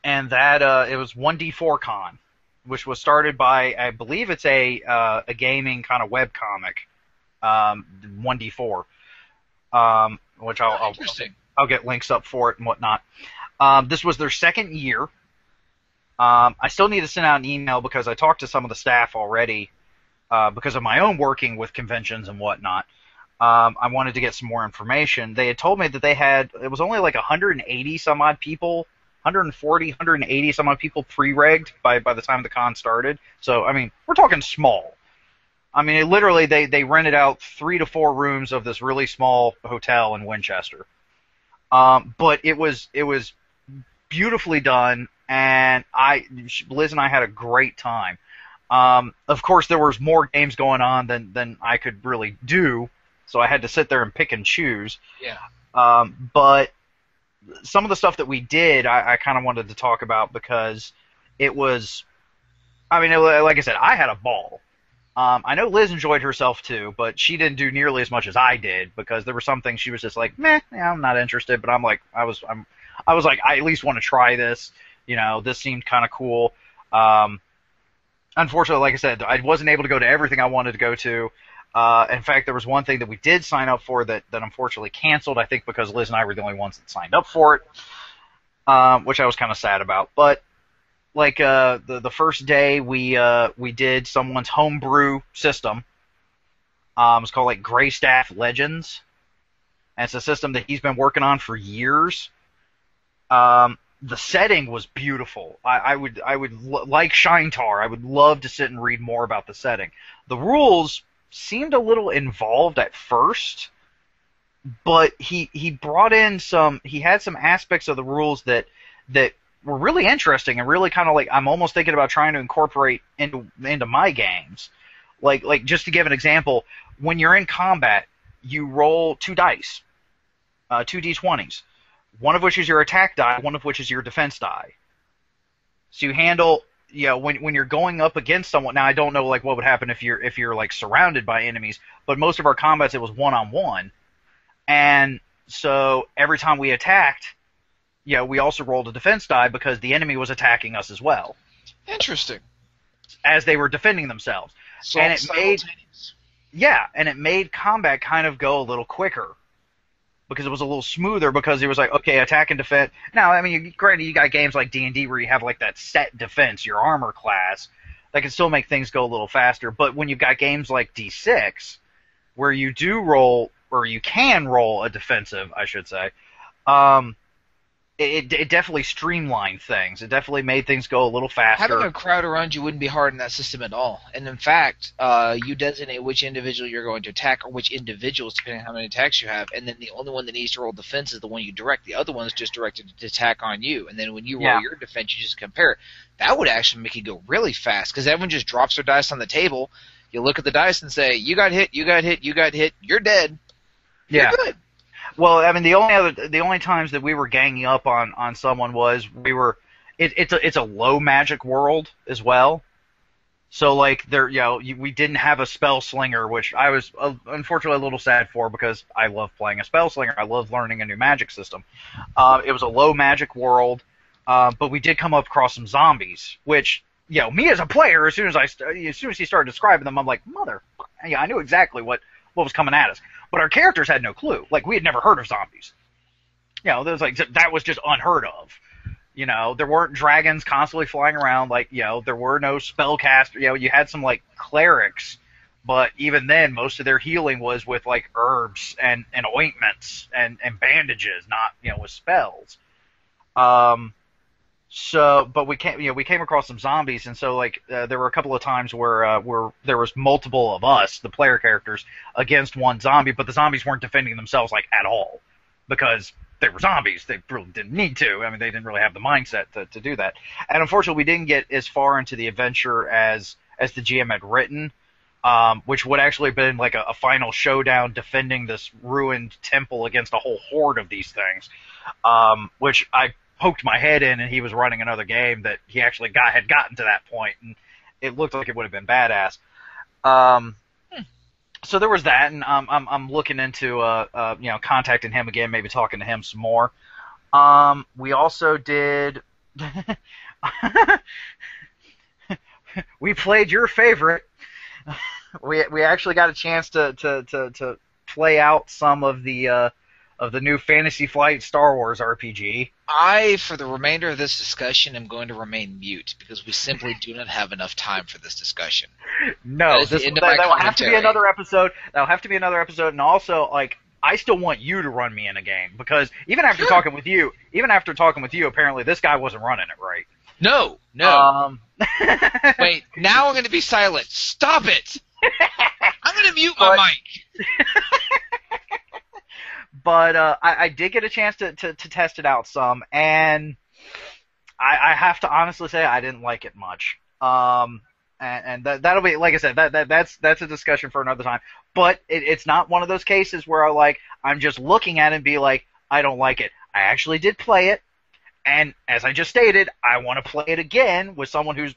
Speaker 1: that it was 1D4 Con, which was started by, I believe it's a gaming kind of web comic, 1D4, which I'll get links up for it and whatnot. This was their second year. I still need to send out an email because I talked to some of the staff already because of my own working with conventions and whatnot. I wanted to get some more information. They had told me that it was only like 180 some odd people, 140, 180 some odd people pre-regged by the time the con started. So, I mean, we're talking small. I mean, literally, they rented out 3 to 4 rooms of this really small hotel in Winchester. But it was beautifully done, and Liz and I had a great time. Of course, there was more games going on than I could really do, so I had to sit there and pick and choose.
Speaker 2: Yeah.
Speaker 1: But some of the stuff that we did, I kind of wanted to talk about because it was, I mean, like I said, I had a ball. I know Liz enjoyed herself too, but she didn't do nearly as much as I did because there were some things she was just like, meh, yeah, I'm not interested. But I was like, I at least want to try this. This seemed kind of cool. Unfortunately, like I said, I wasn't able to go to everything I wanted to go to. In fact, there was one thing that we did sign up for that unfortunately canceled, I think because Liz and I were the only ones that signed up for it, which I was kind of sad about. But like the first day, we did someone's homebrew system. It's called like Gray Staff Legends, and it's a system that he's been working on for years. The setting was beautiful. I would like Shintar. I would love to sit and read more about the setting. The rules seemed a little involved at first, but he brought in he had some aspects of the rules that were really interesting and really kind of like I'm almost thinking about trying to incorporate into my games. Like just to give an example, when you're in combat, you roll 2 dice, 2 d20s. One of which is your attack die, one of which is your defense die. So you handle, when you're going up against someone. Now I don't know like what would happen if you're like surrounded by enemies, but most of our combats it was 1-on-1, and so every time we attacked, we also rolled a defense die because the enemy was attacking us as well.
Speaker 2: Interesting.
Speaker 1: As they were defending themselves,
Speaker 2: so
Speaker 1: and it made combat kind of go a little quicker. Because it was a little smoother, because it was like, okay, attack and defense. Now, I mean, granted, you got games like D&D where you have like that set defense, your armor class, that can still make things go a little faster. But when you've got games like D6, where you do roll, or you can roll a defensive, I should say, it definitely streamlined things. It definitely made things go a little
Speaker 2: Having
Speaker 1: faster.
Speaker 2: a crowd around you wouldn't be hard in that system at all. And in fact, you designate which individual you're going to attack, or which individuals, depending on how many attacks you have, and then the only one that needs to roll defense is the one you direct. The other one's just directed to attack on you. And then when you roll your defense, you just compare. That would actually make it go really fast, because everyone just drops their dice on the table. You look at the dice and say, you got hit, you got hit, you got hit, you're dead.
Speaker 1: Yeah.
Speaker 2: You're good.
Speaker 1: Well, I mean, the only times that we were ganging up on someone was it's a low magic world as well. So like we didn't have a spell slinger, which I was unfortunately a little sad for because I love playing a spell slinger. I love learning a new magic system. It was a low magic world, but we did come up across some zombies, which me as a player, as soon as he started describing them, I'm like, I knew exactly what was coming at us. But our characters had no clue. Like, we had never heard of zombies. There was that was just unheard of. There weren't dragons constantly flying around. Like, there were no spellcasters. You had some, like, clerics. But even then, most of their healing was with, like, herbs and ointments and bandages, not, with spells. But we came across some zombies, and so there were a couple of times where there was multiple of us, the player characters, against one zombie, but the zombies weren't defending themselves at all because they were zombies. They really didn't need to. I mean, they didn't really have the mindset to do that. And unfortunately, we didn't get as far into the adventure as the GM had written, which would actually have been like a final showdown defending this ruined temple against a whole horde of these things, which I poked my head in, and he was running another game that he actually had gotten to that point, and it looked like it would have been badass. So there was that, and I'm looking into contacting him again, maybe talking to him some more. We also did we played your favorite. We actually got a chance to play out some of the new Fantasy Flight Star Wars RPG.
Speaker 2: For the remainder of this discussion, am going to remain mute because we simply do not have enough time for this discussion.
Speaker 1: No, that will have to be another episode. That'll have to be another episode, and also, I still want you to run me in a game because even after talking with you, apparently this guy wasn't running it right.
Speaker 2: No. Wait, now I'm going to be silent. Stop it! I'm going to mute my mic.
Speaker 1: But I did get a chance to test it out some, and I have to honestly say I didn't like it much. And that'll be, like I said, that's a discussion for another time. But it's not one of those cases where I'm just looking at it and be like, I don't like it. I actually did play it, and as I just stated, I want to play it again with someone who's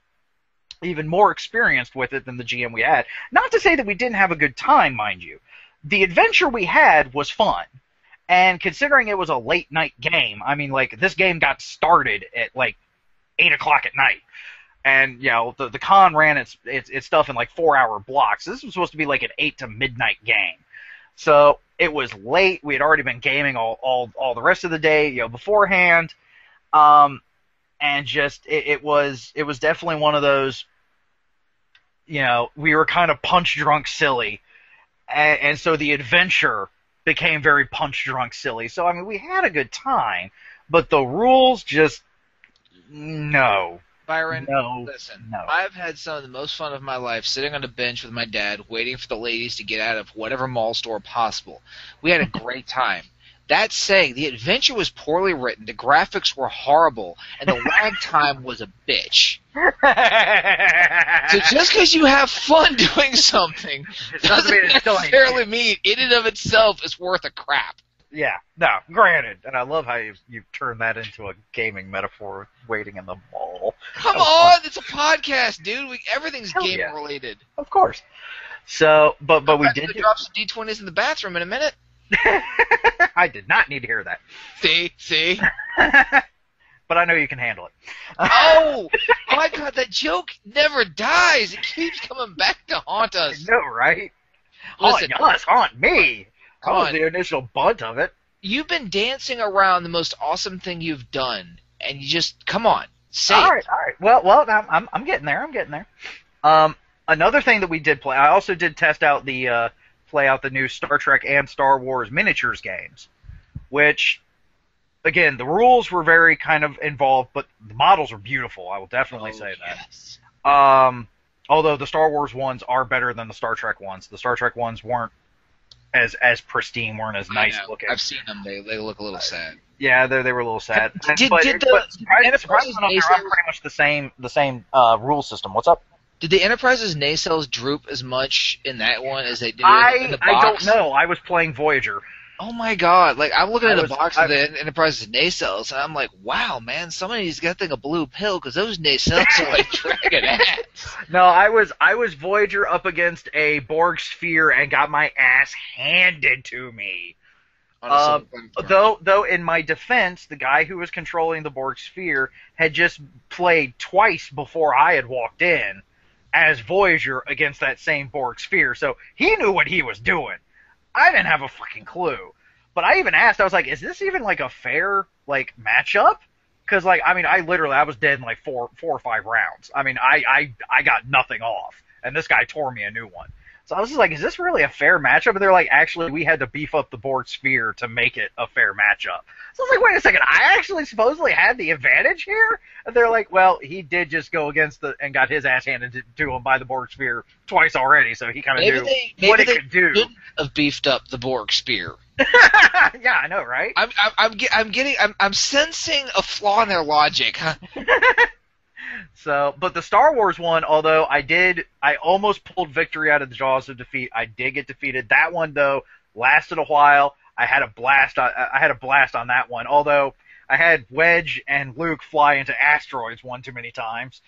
Speaker 1: even more experienced with it than the GM we had. Not to say that we didn't have a good time, mind you. The adventure we had was fun. And considering it was a late night game, I mean, this game got started at 8 o'clock at night, and the con ran its stuff in 4-hour blocks. This was supposed to be an 8 to midnight game, so it was late. We had already been gaming all the rest of the day, beforehand, and just it was definitely one of those. We were kind of punch drunk silly, and so the adventure became very punch-drunk silly. So, I mean, we had a good time, but the rules just... No.
Speaker 2: Byron,
Speaker 1: no,
Speaker 2: listen.
Speaker 1: No.
Speaker 2: I've had some of the most fun of my life sitting on a bench with my dad, waiting for the ladies to get out of whatever mall store possible. We had a great time. That saying, the adventure was poorly written, the graphics were horrible, and the lag time was a bitch. So just because you have fun doing something doesn't necessarily mean in and of itself is worth a crap.
Speaker 1: Yeah, no, granted. And I love how you turned that into a gaming metaphor, waiting in the mall.
Speaker 2: Come on, it's a podcast, dude. Everything's game related.
Speaker 1: Of course. So, but we did
Speaker 2: drop some D20s in the bathroom in a minute.
Speaker 1: I did not need to hear that.
Speaker 2: See?
Speaker 1: But I know you can handle it.
Speaker 2: Oh my God, that joke never dies. It keeps coming back to haunt us.
Speaker 1: I know, right?
Speaker 2: Listen,
Speaker 1: haunt me.
Speaker 2: Come
Speaker 1: I was
Speaker 2: on.
Speaker 1: the initial bunt of it.
Speaker 2: You've been dancing around the most awesome thing you've done, and you just come on, say
Speaker 1: all
Speaker 2: it.
Speaker 1: right. Well, I'm getting there. Another thing that we did play, I also did test out play out the new Star Trek and Star Wars miniatures games, which again, the rules were very kind of involved, but the models are beautiful. I will definitely say that.
Speaker 2: Yes.
Speaker 1: Although the Star Wars ones are better than the Star Trek ones. The Star Trek ones weren't as pristine, weren't as nice looking.
Speaker 2: I've seen them. They look a little sad.
Speaker 1: Yeah, they were a little sad.
Speaker 2: Did
Speaker 1: but
Speaker 2: the
Speaker 1: surprisingly enough, they're on pretty much the same rule system. What's up?
Speaker 2: Did the Enterprise's nacelles droop as much in that one as they did in the box?
Speaker 1: I don't know. I was playing Voyager.
Speaker 2: Oh my god! Like I'm looking at the box of the Enterprise's nacelles, and I'm like, "Wow, man! Somebody's got to take a blue pill because those nacelles are like dragging ass."
Speaker 1: No, I was Voyager up against a Borg sphere and got my ass handed to me. Though in my defense, the guy who was controlling the Borg sphere had just played twice before I had walked in as Voyager against that same Borg sphere, so he knew what he was doing. I didn't have a fucking clue. But I even asked, I was like, is this even like a fair like matchup? Because like, I mean, I was dead in like four or five rounds. I mean, I got nothing off, and this guy tore me a new one. So I was just like, is this really a fair matchup? And they're like, actually, we had to beef up the Borg sphere to make it a fair matchup. So I was like, wait a second, I actually supposedly had the advantage here? And they're like, well, he did just go against and got his ass handed to him by the Borg sphere twice already, so he kind of knew what it could do.
Speaker 2: Couldn't have beefed up the Borg sphere.
Speaker 1: Yeah, I know, right?
Speaker 2: I'm sensing a flaw in their logic. Huh?
Speaker 1: So, but the Star Wars one, although I almost pulled victory out of the jaws of defeat. I did get defeated. That one though lasted a while. I had a blast on that one. Although I had Wedge and Luke fly into asteroids one too many times.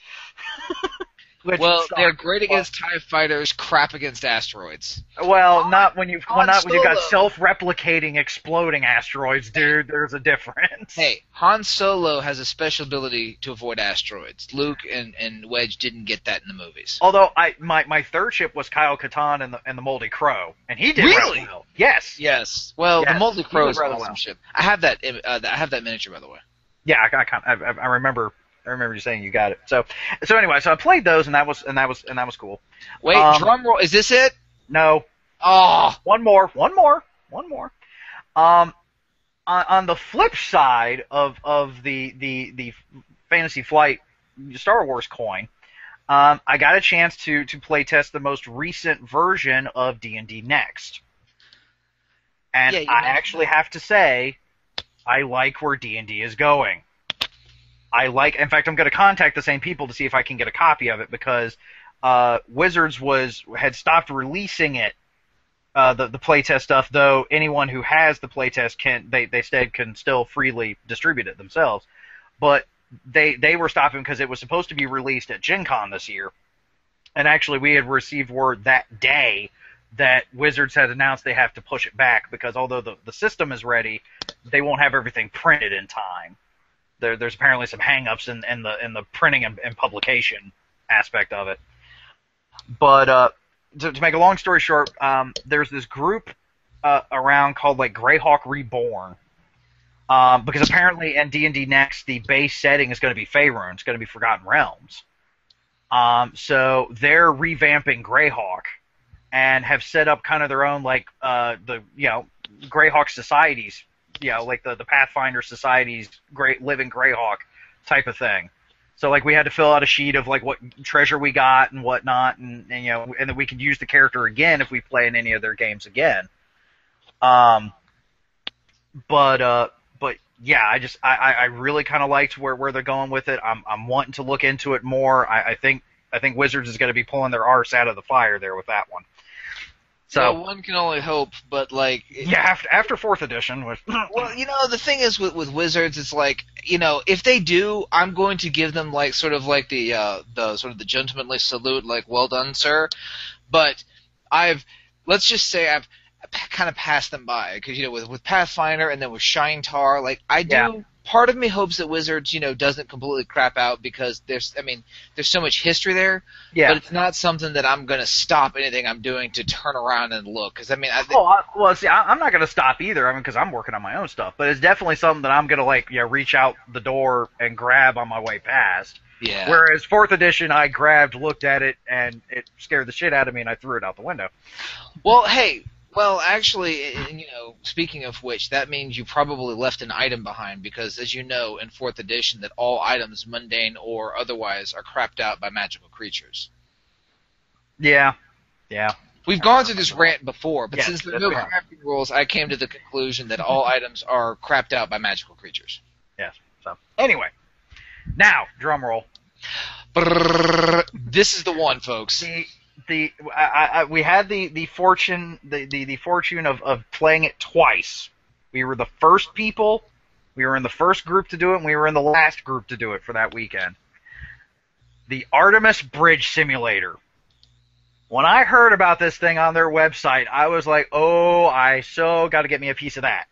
Speaker 2: Well, they're great against TIE fighters, crap against asteroids.
Speaker 1: Well, not when you've got self-replicating exploding asteroids, dude. There's a difference.
Speaker 2: Hey, Han Solo has a special ability to avoid asteroids. Luke and Wedge didn't get that in the movies.
Speaker 1: Although my third ship was Kyle Katarn and the Moldy Crow, and he did really well. Yes.
Speaker 2: Yes. Well, the Moldy Crow is an awesome ship. I have that miniature, by the way.
Speaker 1: Yeah, I remember. I remember you saying you got it. So anyway, so I played those, and that was cool.
Speaker 2: Wait, drum roll. Is this it?
Speaker 1: No.
Speaker 2: Oh,
Speaker 1: one more. On the flip side of the Fantasy Flight Star Wars coin, I got a chance to play test the most recent version of D&D Next, and I actually have to say, I like where D&D is going. In fact, I'm going to contact the same people to see if I can get a copy of it because Wizards had stopped releasing it, the playtest stuff. Though anyone who has the playtest can still freely distribute it themselves. But they were stopping because it was supposed to be released at Gen Con this year, and actually we had received word that day that Wizards had announced they have to push it back because although the system is ready, they won't have everything printed in time. There's apparently some hang-ups in the printing and publication aspect of it. But to make a long story short, there's this group around called like Greyhawk Reborn, because apparently in D&D Next the base setting is going to be Faerun. It's going to be Forgotten Realms. So they're revamping Greyhawk and have set up kind of their own like Greyhawk societies. Like the Pathfinder Society's Living Greyhawk type of thing. So like we had to fill out a sheet of like what treasure we got and whatnot, and that we could use the character again if we play in any of their games again. But yeah, I really kind of liked where they're going with it. I'm wanting to look into it more. I think Wizards is going to be pulling their arse out of the fire there with that one. So
Speaker 2: well, one can only hope, but like
Speaker 1: after 4th edition.
Speaker 2: Well, the thing is with Wizards, it's like if they do, I'm going to give them like sort of like the sort of the gentlemanly salute, like well done, sir. But let's just say I've kind of passed them by because with Pathfinder and then with Shine Tar, like I do. Yeah. Part of me hopes that Wizards, doesn't completely crap out because there's so much history there. Yeah. But it's not something that I'm going to stop anything I'm doing to turn around and look. Because I'm
Speaker 1: not going to stop either. Because I'm working on my own stuff. But it's definitely something that I'm going to reach out the door and grab on my way past.
Speaker 2: Yeah.
Speaker 1: Whereas 4th edition, I grabbed, looked at it, and it scared the shit out of me, and I threw it out the window.
Speaker 2: Well, hey. Well, actually, speaking of which, that means you probably left an item behind because, as you know, in 4th edition, that all items, mundane or otherwise, are crapped out by magical creatures.
Speaker 1: Yeah, yeah.
Speaker 2: We've gone through this rant before, but
Speaker 1: Yes,
Speaker 2: since there are
Speaker 1: yes,
Speaker 2: no
Speaker 1: we have.
Speaker 2: crafting rules, I came to the conclusion that all items are crapped out by magical creatures.
Speaker 1: Yes. So anyway, now drum roll.
Speaker 2: Brrr, this is the one, folks.
Speaker 1: We had the fortune of playing it twice. We were the first people. We were in the first group to do it, and we were in the last group to do it for that weekend. The Artemis Bridge Simulator. When I heard about this thing on their website, I was like, oh, I so got to get me a piece of that.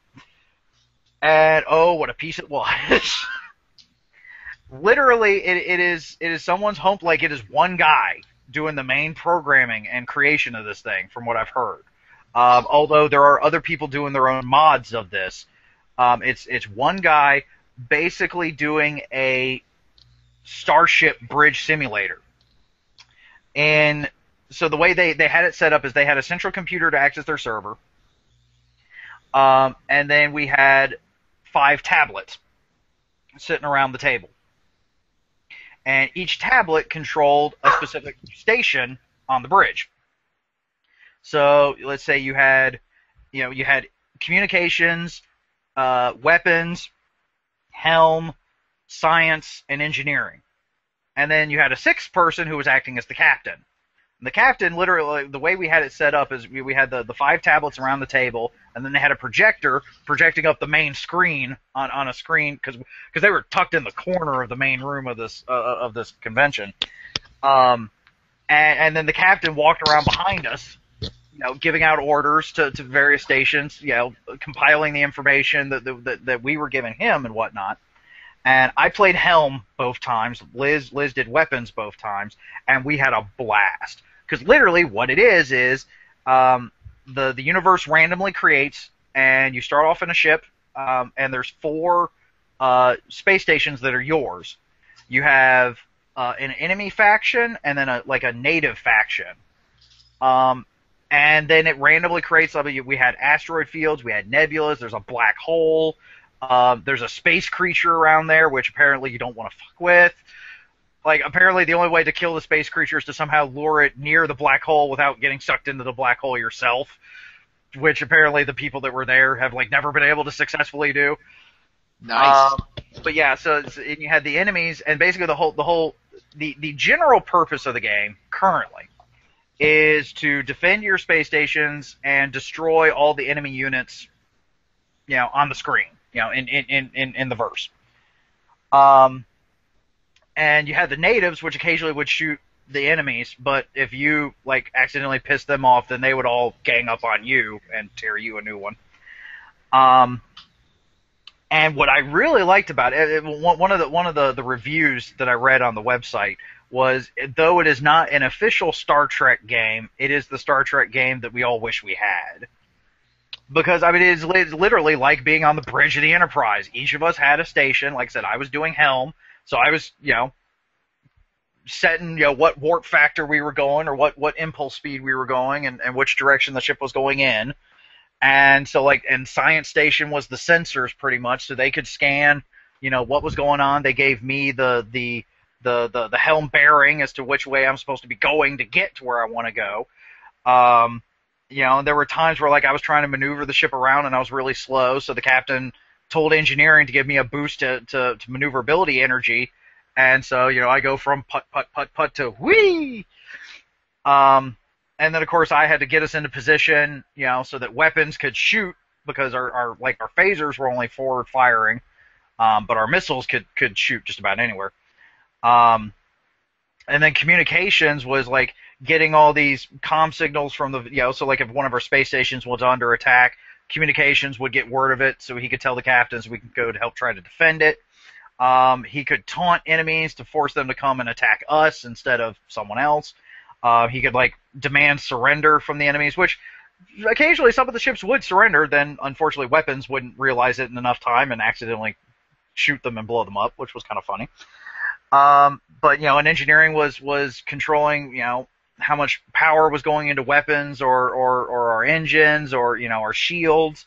Speaker 1: And oh, what a piece it was. Literally, it is someone's home, like it is one guy doing the main programming and creation of this thing, from what I've heard. Although there are other people doing their own mods of this. It's one guy basically doing a Starship Bridge Simulator. And so the way they had it set up is they had a central computer to access their server. And then we had 5 tablets sitting around the table. And each tablet controlled a specific station on the bridge. So let's say you had communications, weapons, helm, science, and engineering. And then you had a 6th person who was acting as the captain. And the captain, literally, the way we had it set up is we had the 5 tablets around the table, and then they had a projector projecting up the main screen on a screen because they were tucked in the corner of the main room of this convention. And then the captain walked around behind us, giving out orders to various stations, compiling the information that we were giving him and whatnot. And I played Helm both times. Liz did weapons both times, and we had a blast. Because literally what it is the universe randomly creates, and you start off in a ship, and there's 4 space stations that are yours. You have an enemy faction, and then a native faction. And then it randomly creates, we had asteroid fields, we had nebulas, there's a black hole, there's a space creature around there, which apparently you don't want to fuck with. Like, apparently the only way to kill the space creature is to somehow lure it near the black hole without getting sucked into the black hole yourself, which apparently the people that were there have, never been able to successfully do.
Speaker 2: Nice.
Speaker 1: But yeah, so you had the enemies, and basically the general purpose of the game, currently, is to defend your space stations and destroy all the enemy units, on the screen, in the verse. And you had the natives, which occasionally would shoot the enemies, but if you, accidentally pissed them off, then they would all gang up on you and tear you a new one. And what I really liked about it, one of the reviews that I read on the website was, though it is not an official Star Trek game, it is the Star Trek game that we all wish we had. Because, it's literally like being on the bridge of the Enterprise. Each of us had a station. Like I said, I was doing Helm, so I was, setting, what warp factor we were going, or what impulse speed we were going, and which direction the ship was going in. And so, and Science Station was the sensors, pretty much, so they could scan, what was going on. They gave me the helm bearing as to which way I'm supposed to be going to get to where I want to go. And there were times where, I was trying to maneuver the ship around and I was really slow, so the captain told engineering to give me a boost to maneuverability energy. And so, I go from putt to whee! And then, of course, I had to get us into position, so that weapons could shoot, because our phasers were only forward firing, but our missiles could shoot just about anywhere. And then communications was getting all these comm signals from the, so if one of our space stations was under attack, communications would get word of it, so he could tell the captains we could go to help try to defend it. He could taunt enemies to force them to come and attack us instead of someone else. He could demand surrender from the enemies, which occasionally some of the ships would surrender. Then unfortunately weapons wouldn't realize it in enough time and accidentally shoot them and blow them up, which was kind of funny. But and engineering was controlling power was going into weapons or our engines or our shields,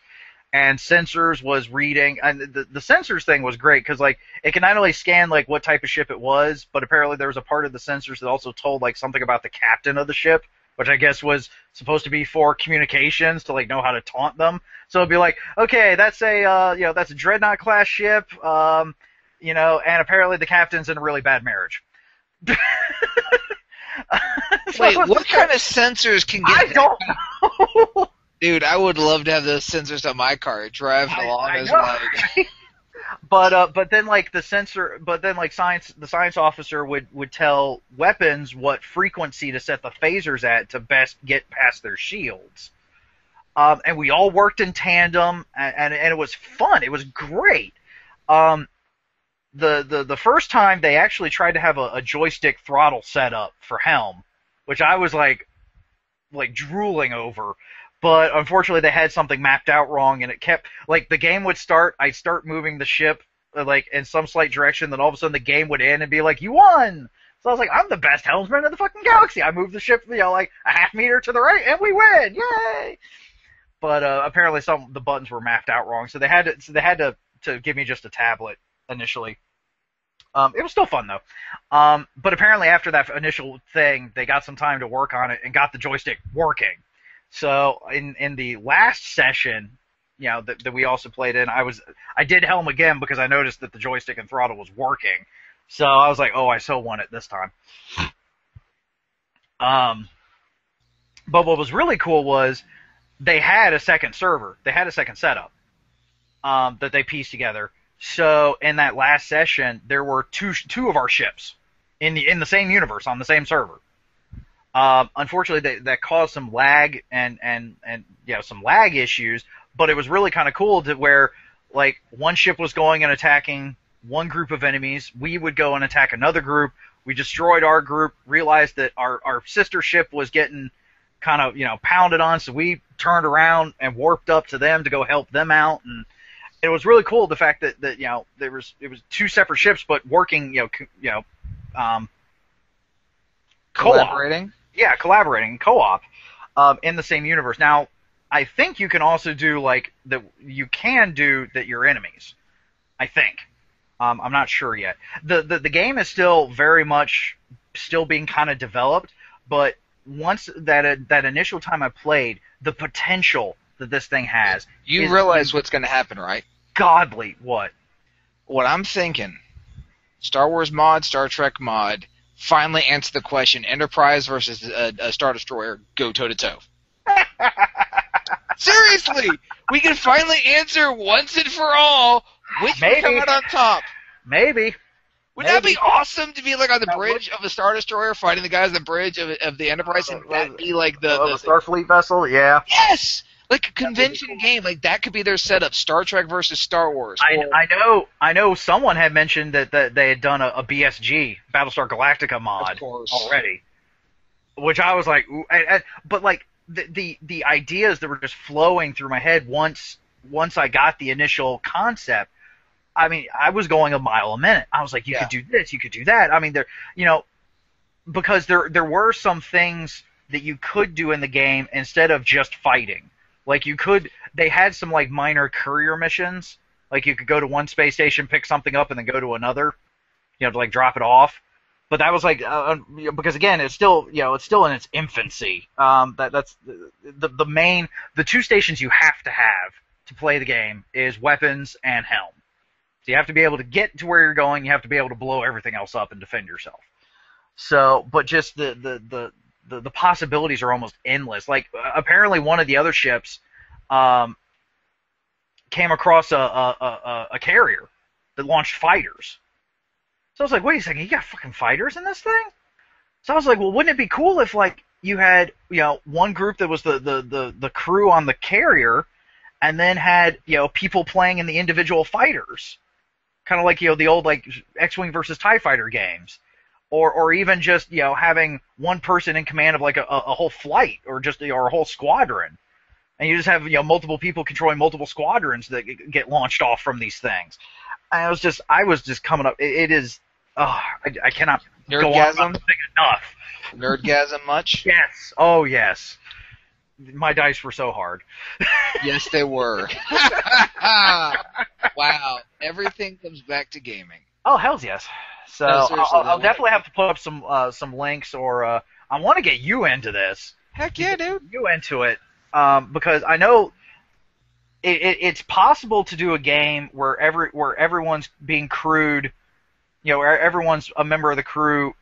Speaker 1: and sensors was reading. And the sensors thing was great because like it can not only scan like what type of ship it was, but apparently there was a part of the sensors that also told like something about the captain of the ship, which I guess was supposed to be for communications to like know how to taunt them. So it'd be like, okay, that's that's a dreadnought class ship, and apparently the captain's in a really bad marriage.
Speaker 2: Wait, what kind of sensors can get?
Speaker 1: I don't know.
Speaker 2: Dude, I would love to have those sensors on my car, driving along as like.
Speaker 1: But then the science officer would tell weapons what frequency to set the phasers at to best get past their shields. And we all worked in tandem, and it was fun. It was great. The first time they actually tried to have a joystick throttle set up for Helm, which I was like drooling over. But unfortunately, they had something mapped out wrong, and it kept the game would start. I'd start moving the ship in some slight direction, then all of a sudden the game would end and be like, "You won!" So I was like, "I'm the best helmsman in the fucking galaxy." I moved the ship, like a half meter to the right, and we win! Yay! But apparently, the buttons were mapped out wrong, so they had to give me just a tablet initially. It was still fun though. But apparently, after that initial thing, they got some time to work on it and got the joystick working. So in the last session, that we also played in, I did Helm again because I noticed that the joystick and throttle was working. So I was like, oh, I so won it this time. But what was really cool was they had a second server. They had a second setup that they pieced together. So in that last session, there were two of our ships in the same universe on the same server. Unfortunately, that caused some lag and some lag issues, but it was really kind of cool to where like one ship was going and attacking one group of enemies, we would go and attack another group. We destroyed our group, realized that our sister ship was getting kind of pounded on, so we turned around and warped up to them to go help them out, and it was really cool the fact that it was two separate ships but working
Speaker 2: collaborating.
Speaker 1: Yeah, collaborating, co-op, in the same universe. Now, I think you can also do that you're enemies. I think. I'm not sure yet. The game is still very much still being kind of developed, but once that initial time I played, the potential that this thing has.
Speaker 2: You realize what's going to happen, right?
Speaker 1: Godly. What?
Speaker 2: What I'm thinking. Star Wars mod, Star Trek mod. Finally answer the question: Enterprise versus a Star Destroyer, go toe to toe. Seriously, we can finally answer once and for all which will come out on top.
Speaker 1: Maybe.
Speaker 2: Wouldn't that be awesome to be like on the bridge of a Star Destroyer fighting the guys on the bridge of the Enterprise, and that be like the
Speaker 1: Starfleet vessel? Yeah.
Speaker 2: Yes. Like a convention game, like that could be their setup: Star Trek versus Star Wars.
Speaker 1: I know. Someone had mentioned that they had done a BSG, Battlestar Galactica mod already, which I was like, ooh, but like the ideas that were just flowing through my head once I got the initial concept. I mean, I was going a mile a minute. I was like, you could do this, you could do that. I mean, because there were some things that you could do in the game instead of just fighting. Like they had some like minor courier missions. Like you could go to one space station, pick something up, and then go to another, to like drop it off. But that was like because again, it's still in its infancy. That's the two stations you have to play the game is weapons and helm. So you have to be able to get to where you're going. You have to be able to blow everything else up and defend yourself. So, but just the possibilities are almost endless. Like apparently one of the other ships came across a carrier that launched fighters. So I was like, wait a second, you got fucking fighters in this thing? So I was like, well, wouldn't it be cool if like you had one group that was the crew on the carrier, and then had people playing in the individual fighters, kind of like the old like X-wing versus TIE fighter games. Or even just having one person in command of like a whole flight or a whole squadron, and you just have multiple people controlling multiple squadrons that get launched off from these things. And I was just coming up. It is I cannot go on about
Speaker 2: Nerdgasm?
Speaker 1: the thing enough.
Speaker 2: Nerdgasm much?
Speaker 1: Yes. Oh, yes. My dice were so hard.
Speaker 2: Yes, they were. Wow. Everything comes back to gaming.
Speaker 1: Oh, hells yes. So
Speaker 2: No, seriously,
Speaker 1: I'll definitely have to put up some links, or I want to get you into this.
Speaker 2: Heck yeah, dude.
Speaker 1: You into it, because I know it's possible to do a game where everyone's being crewed, where everyone's a member of the crew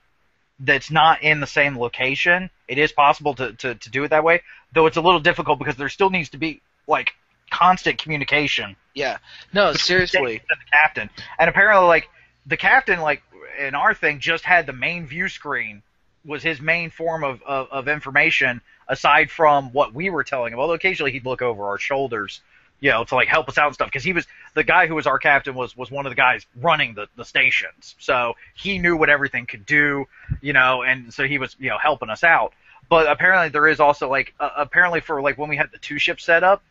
Speaker 1: that's not in the same location. It is possible to do it that way, though it's a little difficult because there still needs to be like constant communication.
Speaker 2: Yeah. No, seriously.
Speaker 1: The captain, and apparently, like the captain, like in our thing, just had the main view screen was his main form of information aside from what we were telling him. Although occasionally he'd look over our shoulders, to like help us out and stuff, because he was the guy who was our captain was one of the guys running the stations, so he knew what everything could do, and so he was helping us out. But apparently there is also like apparently for like when we had the two ships set up,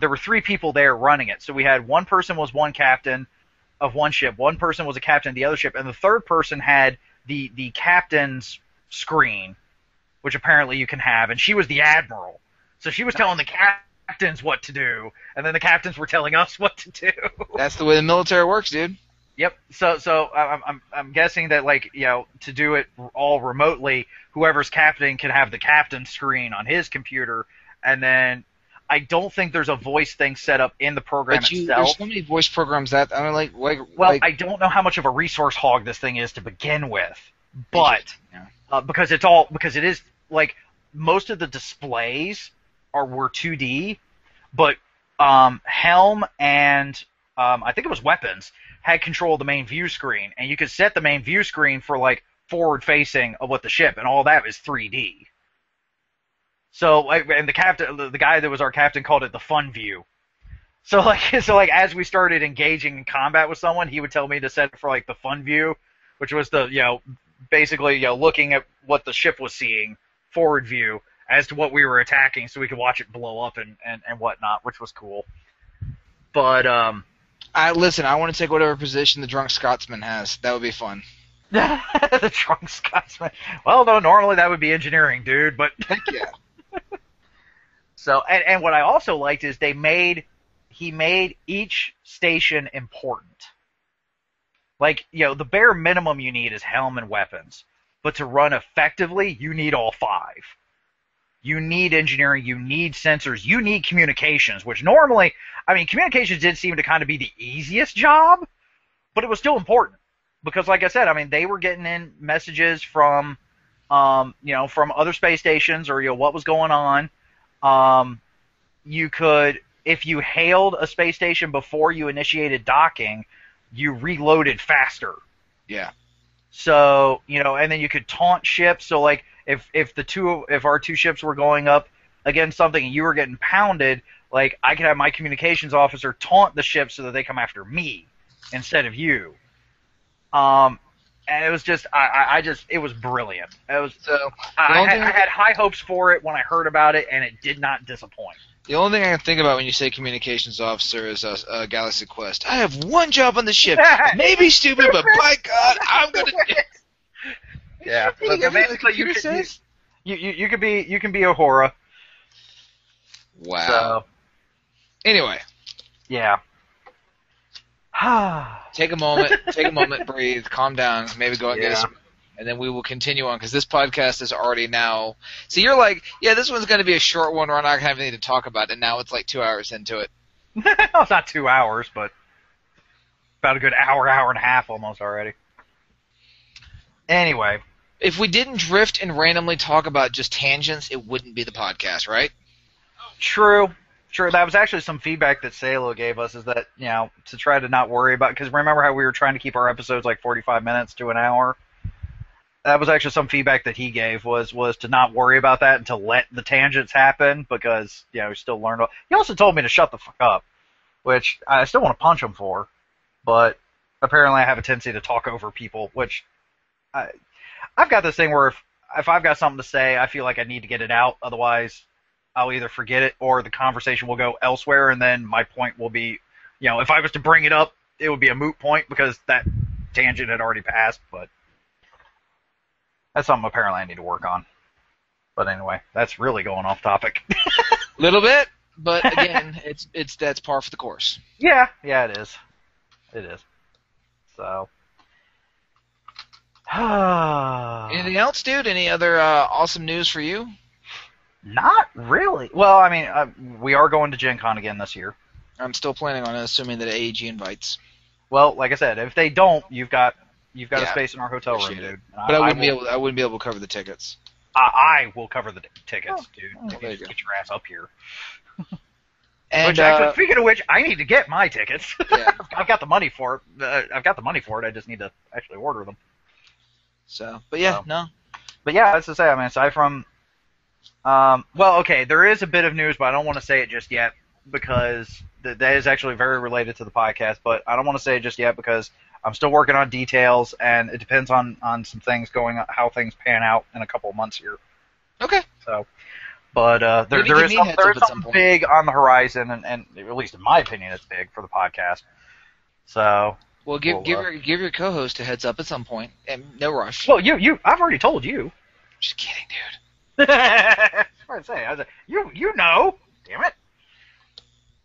Speaker 1: there were 3 people there running it. So we had one person was one captain of one ship, one person was a captain of the other ship, and the third person had the captain's screen, which apparently you can have, and she was the admiral. So she was telling the captains what to do, and then the captains were telling us what to do.
Speaker 2: That's the way the military works, dude.
Speaker 1: Yep. So I'm guessing that, like, to do it all remotely, whoever's captain can have the captain's screen on his computer, and then I don't think there's a voice thing set up in the program itself.
Speaker 2: There's so many voice programs that I mean,
Speaker 1: I don't know how much of a resource hog this thing is to begin with, but because it is like most of the displays were 2D, but Helm and I think it was Weapons had control of the main view screen, and you could set the main view screen for like forward facing of what the ship, and all that is 3D. So, and the captain, the guy that was our captain, called it the fun view. So like as we started engaging in combat with someone, he would tell me to set it for like the fun view, which was the basically looking at what the ship was seeing, forward view, as to what we were attacking, so we could watch it blow up and whatnot, which was cool. But
Speaker 2: listen, I want to take whatever position the drunk Scotsman has. That would be fun.
Speaker 1: The drunk Scotsman. Well, no, normally that would be engineering, dude. But
Speaker 2: heck yeah.
Speaker 1: So, and what I also liked is he made each station important. Like, the bare minimum you need is helm and weapons. But to run effectively, you need all 5. You need engineering, you need sensors, you need communications, which normally, communications did seem to kind of be the easiest job, but it was still important. Because like I said, they were getting in messages from, from other space stations, or, what was going on. You could, if you hailed a space station before you initiated docking, you reloaded faster.
Speaker 2: Yeah.
Speaker 1: So, and then you could taunt ships. So like if our 2 ships were going up against something and you were getting pounded, like I could have my communications officer taunt the ship so that they come after me instead of you. And it was just, it was brilliant. It was, I had high hopes for it when I heard about it, and it did not disappoint.
Speaker 2: The only thing I can think about when you say communications officer is Galaxy Quest. I have one job on the ship. It may be stupid, but by God, I'm gonna do it.
Speaker 1: Yeah, but basically you can be a Uhura.
Speaker 2: Wow.
Speaker 1: So,
Speaker 2: anyway.
Speaker 1: Yeah.
Speaker 2: Take a moment, breathe, calm down, maybe go and get us, and then we will continue on, because this podcast is already now. So you're like, yeah, this one's going to be a short one, we're not going to have anything to talk about, and now it's like 2 hours into it.
Speaker 1: It's not 2 hours, but about a good hour and a half almost already. Anyway.
Speaker 2: If we didn't drift and randomly talk about just tangents, it wouldn't be the podcast, right?
Speaker 1: True. That was actually some feedback that Salo gave us, is that, to try to not worry about, because remember how we were trying to keep our episodes like 45 minutes to an hour? That was actually some feedback that he gave, was to not worry about that and to let the tangents happen, because, we still learned. He also told me to shut the fuck up, which I still want to punch him for, but apparently I have a tendency to talk over people, which I've got this thing where if I've got something to say, I feel like I need to get it out, otherwise I'll either forget it or the conversation will go elsewhere, and then my point will be, if I was to bring it up, it would be a moot point because that tangent had already passed. But That's something apparently I need to work on. But anyway, that's really going off topic.
Speaker 2: Little bit, but again, that's par for the course.
Speaker 1: Yeah, it is. It is. So.
Speaker 2: Anything else, dude? Any other awesome news for you?
Speaker 1: Not really. Well, I mean, we are going to Gen Con again this year.
Speaker 2: I'm still planning on it, assuming that AEG invites.
Speaker 1: Well, like I said, if they don't, you've got a space in our hotel room, dude.
Speaker 2: But I wouldn't be able to cover the tickets.
Speaker 1: I will cover the tickets, dude.
Speaker 2: Oh, there you go.
Speaker 1: Get your ass up here.
Speaker 2: And
Speaker 1: actually, speaking of which, I need to get my tickets.
Speaker 2: Yeah.
Speaker 1: I've got the money for it. I just need to actually order them.
Speaker 2: So, but yeah, no.
Speaker 1: But yeah, that's to say. I mean, aside from, well, okay, there is a bit of news, but I don't want to say it just yet because that is actually very related to the podcast. But I don't want to say it just yet because I'm still working on details, and it depends on some things how things pan out in a couple of months here.
Speaker 2: Okay.
Speaker 1: So, but there is something big on the horizon, and at least in my opinion, it's big for the podcast. So.
Speaker 2: Well, give your co-host a heads up at some point, and no rush.
Speaker 1: Well, I've already told you.
Speaker 2: Just kidding, dude.
Speaker 1: That's what I say. I was like, you know, damn it.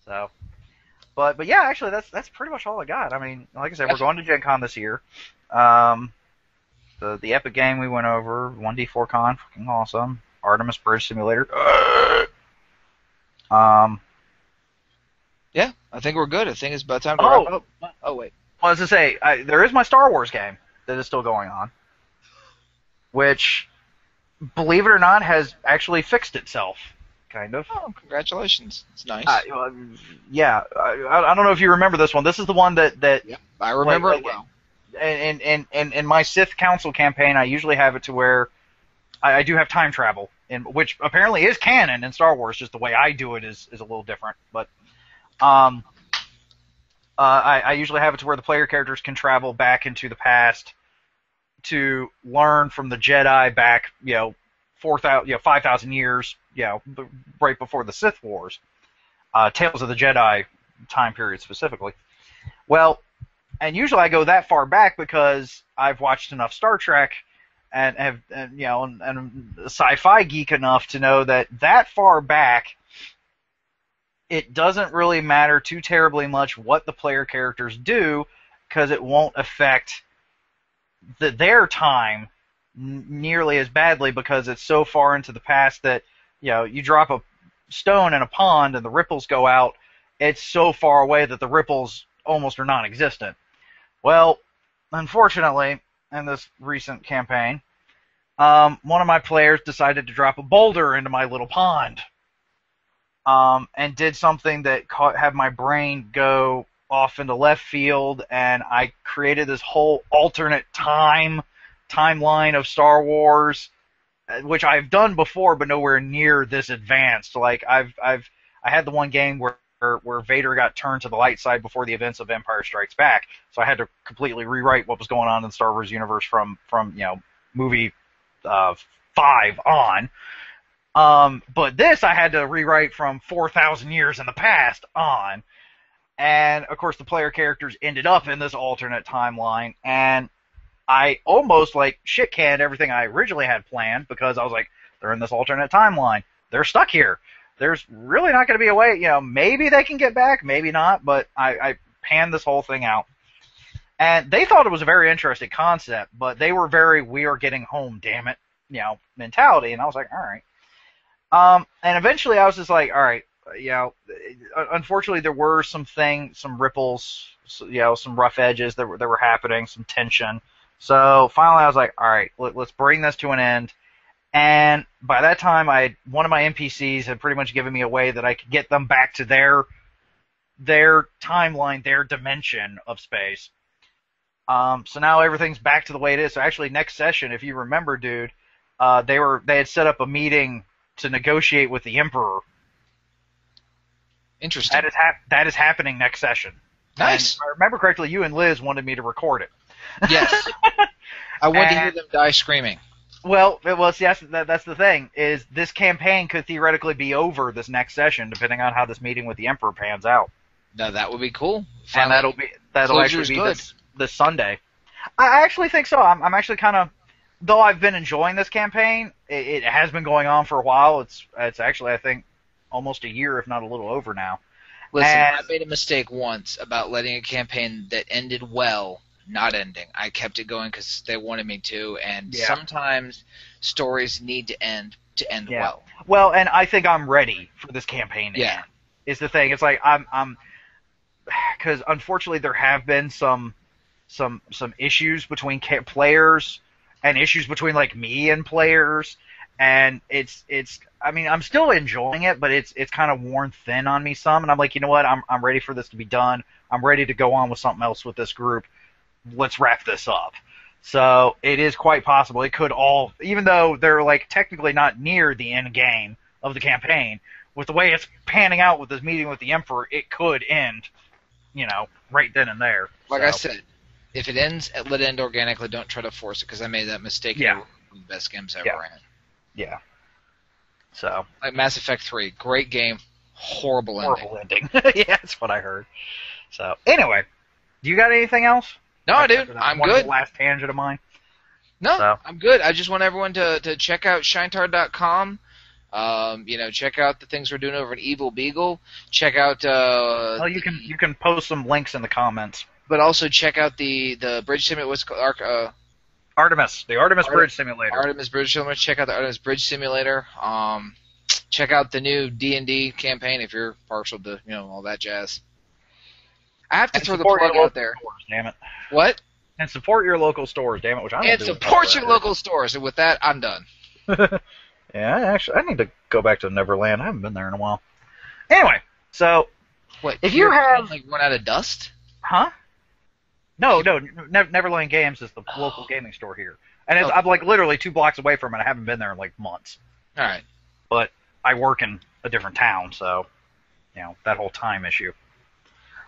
Speaker 1: So, but yeah, actually, that's pretty much all I got. I mean, like I said, we're going to Gen Con this year. The Epic game we went over, 1D4 Con, fucking awesome. Artemis Bridge Simulator.
Speaker 2: Yeah, I think we're good. I think it's about time to wrap up. Oh wait.
Speaker 1: Well, as I say, there is my Star Wars game that is still going on, which, believe it or not, has actually fixed itself, kind of.
Speaker 2: Oh, congratulations! It's nice.
Speaker 1: Yeah, I don't know if you remember this one. This is the one that.
Speaker 2: Yeah, I remember it well.
Speaker 1: In my Sith Council campaign, I usually have it to where I do have time travel, which apparently is canon in Star Wars. Just the way I do it is a little different, but. I usually have it to where the player characters can travel back into the past to learn from the Jedi back, 5,000 years, right before the Sith Wars, Tales of the Jedi time period specifically. Well, and usually I go that far back because I've watched enough Star Trek and have, and a sci-fi geek enough to know that far back. It doesn't really matter too terribly much what the player characters do because it won't affect their time nearly as badly because it's so far into the past that, you drop a stone in a pond and the ripples go out. It's so far away that the ripples almost are non-existent. Well, unfortunately, in this recent campaign, one of my players decided to drop a boulder into my little pond. And did something that had my brain go off into left field, and I created this whole alternate timeline of Star Wars, which I've done before, but nowhere near this advanced. Like I had the one game where Vader got turned to the light side before the events of Empire Strikes Back, so I had to completely rewrite what was going on in the Star Wars universe from movie 5 on. But this I had to rewrite from 4,000 years in the past on. And, of course, the player characters ended up in this alternate timeline. And I almost, shit-canned everything I originally had planned because I was like, they're in this alternate timeline. They're stuck here. There's really not going to be a way, maybe they can get back, maybe not. But I panned this whole thing out. And they thought it was a very interesting concept, but they were we are getting home, damn it, mentality. And I was like, all right. And eventually I was just like, all right, unfortunately there were some ripples, some rough edges that were happening, some tension. So finally I was like, all right, let's bring this to an end. And by that time one of my NPCs had pretty much given me a way that I could get them back to their timeline, their dimension of space. So now everything's back to the way it is. So actually next session, if you remember, dude, they had set up a meeting to negotiate with the Emperor.
Speaker 2: Interesting.
Speaker 1: That is happening next session.
Speaker 2: Nice.
Speaker 1: And if I remember correctly, you and Liz wanted me to record it.
Speaker 2: Yes. I wanted to hear them die screaming.
Speaker 1: Well, yes, that's the thing, is this campaign could theoretically be over this next session, depending on how this meeting with the Emperor pans out.
Speaker 2: Now that would be cool.
Speaker 1: And that'll actually be this Sunday. I actually think so. I'm actually kind of though I've been enjoying this campaign, it has been going on for a while. It's actually, I think, almost a year, if not a little over now.
Speaker 2: Listen,
Speaker 1: And
Speaker 2: I made a mistake once about letting a campaign that ended well not ending. I kept it going because they wanted me to, and sometimes stories need to end well.
Speaker 1: Well, and I think I'm ready for this campaign to end. Is the thing. It's like I'm because unfortunately there have been some issues between players and issues between like me and players, and it's I mean, I'm still enjoying it, but it's kind of worn thin on me some, and I'm like, you know what, I'm ready for this to be done. I'm ready to go on with something else with this group. Let's wrap this up. So it is quite possible it could all, even though they're like technically not near the end game of the campaign, with the way it's panning out with this meeting with the Emperor, it could end, you know, right then and there.
Speaker 2: Like I said, if it ends, let it end organically. Don't try to force it, because I made that mistake. Yeah. One of the best games I ever ran.
Speaker 1: Yeah. So.
Speaker 2: Like Mass Effect 3, great game, horrible ending.
Speaker 1: Yeah, that's what I heard. So, anyway, do you got anything else?
Speaker 2: No, dude, I'm good.
Speaker 1: Last tangent of mine.
Speaker 2: No, so. I'm good. I just want everyone to check out shinetard.com. Check out the things we're doing over at Evil Beagle. Check out.
Speaker 1: Well, you can post some links in the comments.
Speaker 2: But also check out the bridge simulator. What's called
Speaker 1: Artemis, the Artemis Bridge Simulator.
Speaker 2: Artemis Bridge Simulator. Check out the Artemis Bridge Simulator. Check out the new D&D campaign if you're partial to all that jazz. I have to throw the plug out there.
Speaker 1: Stores, damn it.
Speaker 2: What?
Speaker 1: And support your local stores, damn it. Which I don't
Speaker 2: and support your local stores. And with that, I'm done.
Speaker 1: Yeah, actually, I need to go back to Neverland. I haven't been there in a while. Anyway, so
Speaker 2: what? If you have like run out of dust?
Speaker 1: Huh? No, Neverland Games is the local gaming store here, and I'm like literally 2 blocks away from it. I haven't been there in like months.
Speaker 2: All right,
Speaker 1: but I work in a different town, so that whole time issue.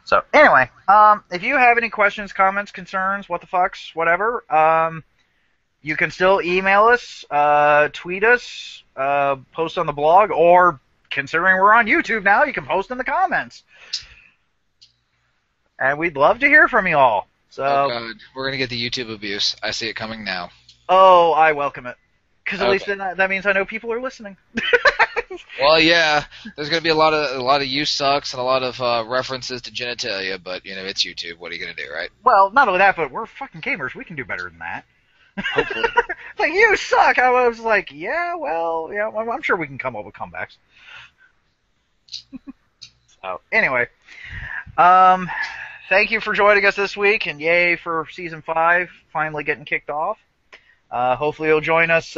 Speaker 1: So anyway, if you have any questions, comments, concerns, what the fucks, whatever, you can still email us, tweet us, post on the blog, or considering we're on YouTube now, you can post in the comments. And we'd love to hear from you all. So,
Speaker 2: oh God, we're gonna get the YouTube abuse. I see it coming now.
Speaker 1: Oh, I welcome it, because at least that means I know people are listening.
Speaker 2: Well, yeah, there's going to be a lot of you sucks and a lot of references to genitalia, but it's YouTube. What are you going to do, right?
Speaker 1: Well, not only that, but we're fucking gamers. We can do better than that.
Speaker 2: Hopefully.
Speaker 1: Like, you suck. I was like, yeah, well, yeah, I'm sure we can come up with comebacks. So, anyway, thank you for joining us this week, and yay for Season 5 finally getting kicked off. Hopefully you'll join us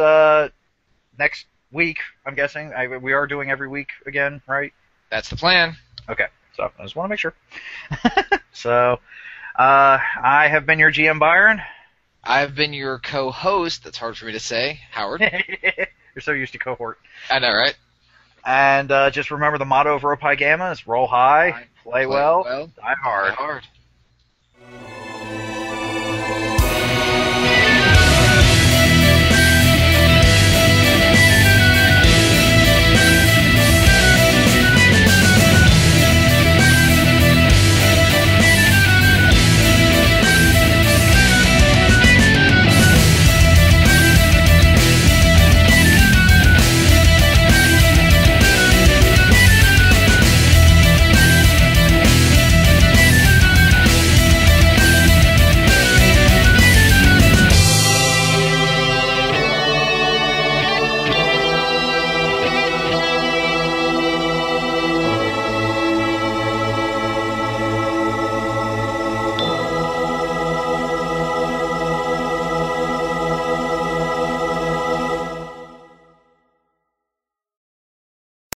Speaker 1: next week, I'm guessing. We are doing every week again, right?
Speaker 2: That's the plan.
Speaker 1: Okay, so I just want to make sure. So, I have been your GM Byron.
Speaker 2: I've been your co-host, that's hard for me to say, Howard.
Speaker 1: You're so used to cohort.
Speaker 2: I know, right?
Speaker 1: And just remember the motto of Rho Pi Gamma is roll high, play well, die hard.
Speaker 2: Die hard.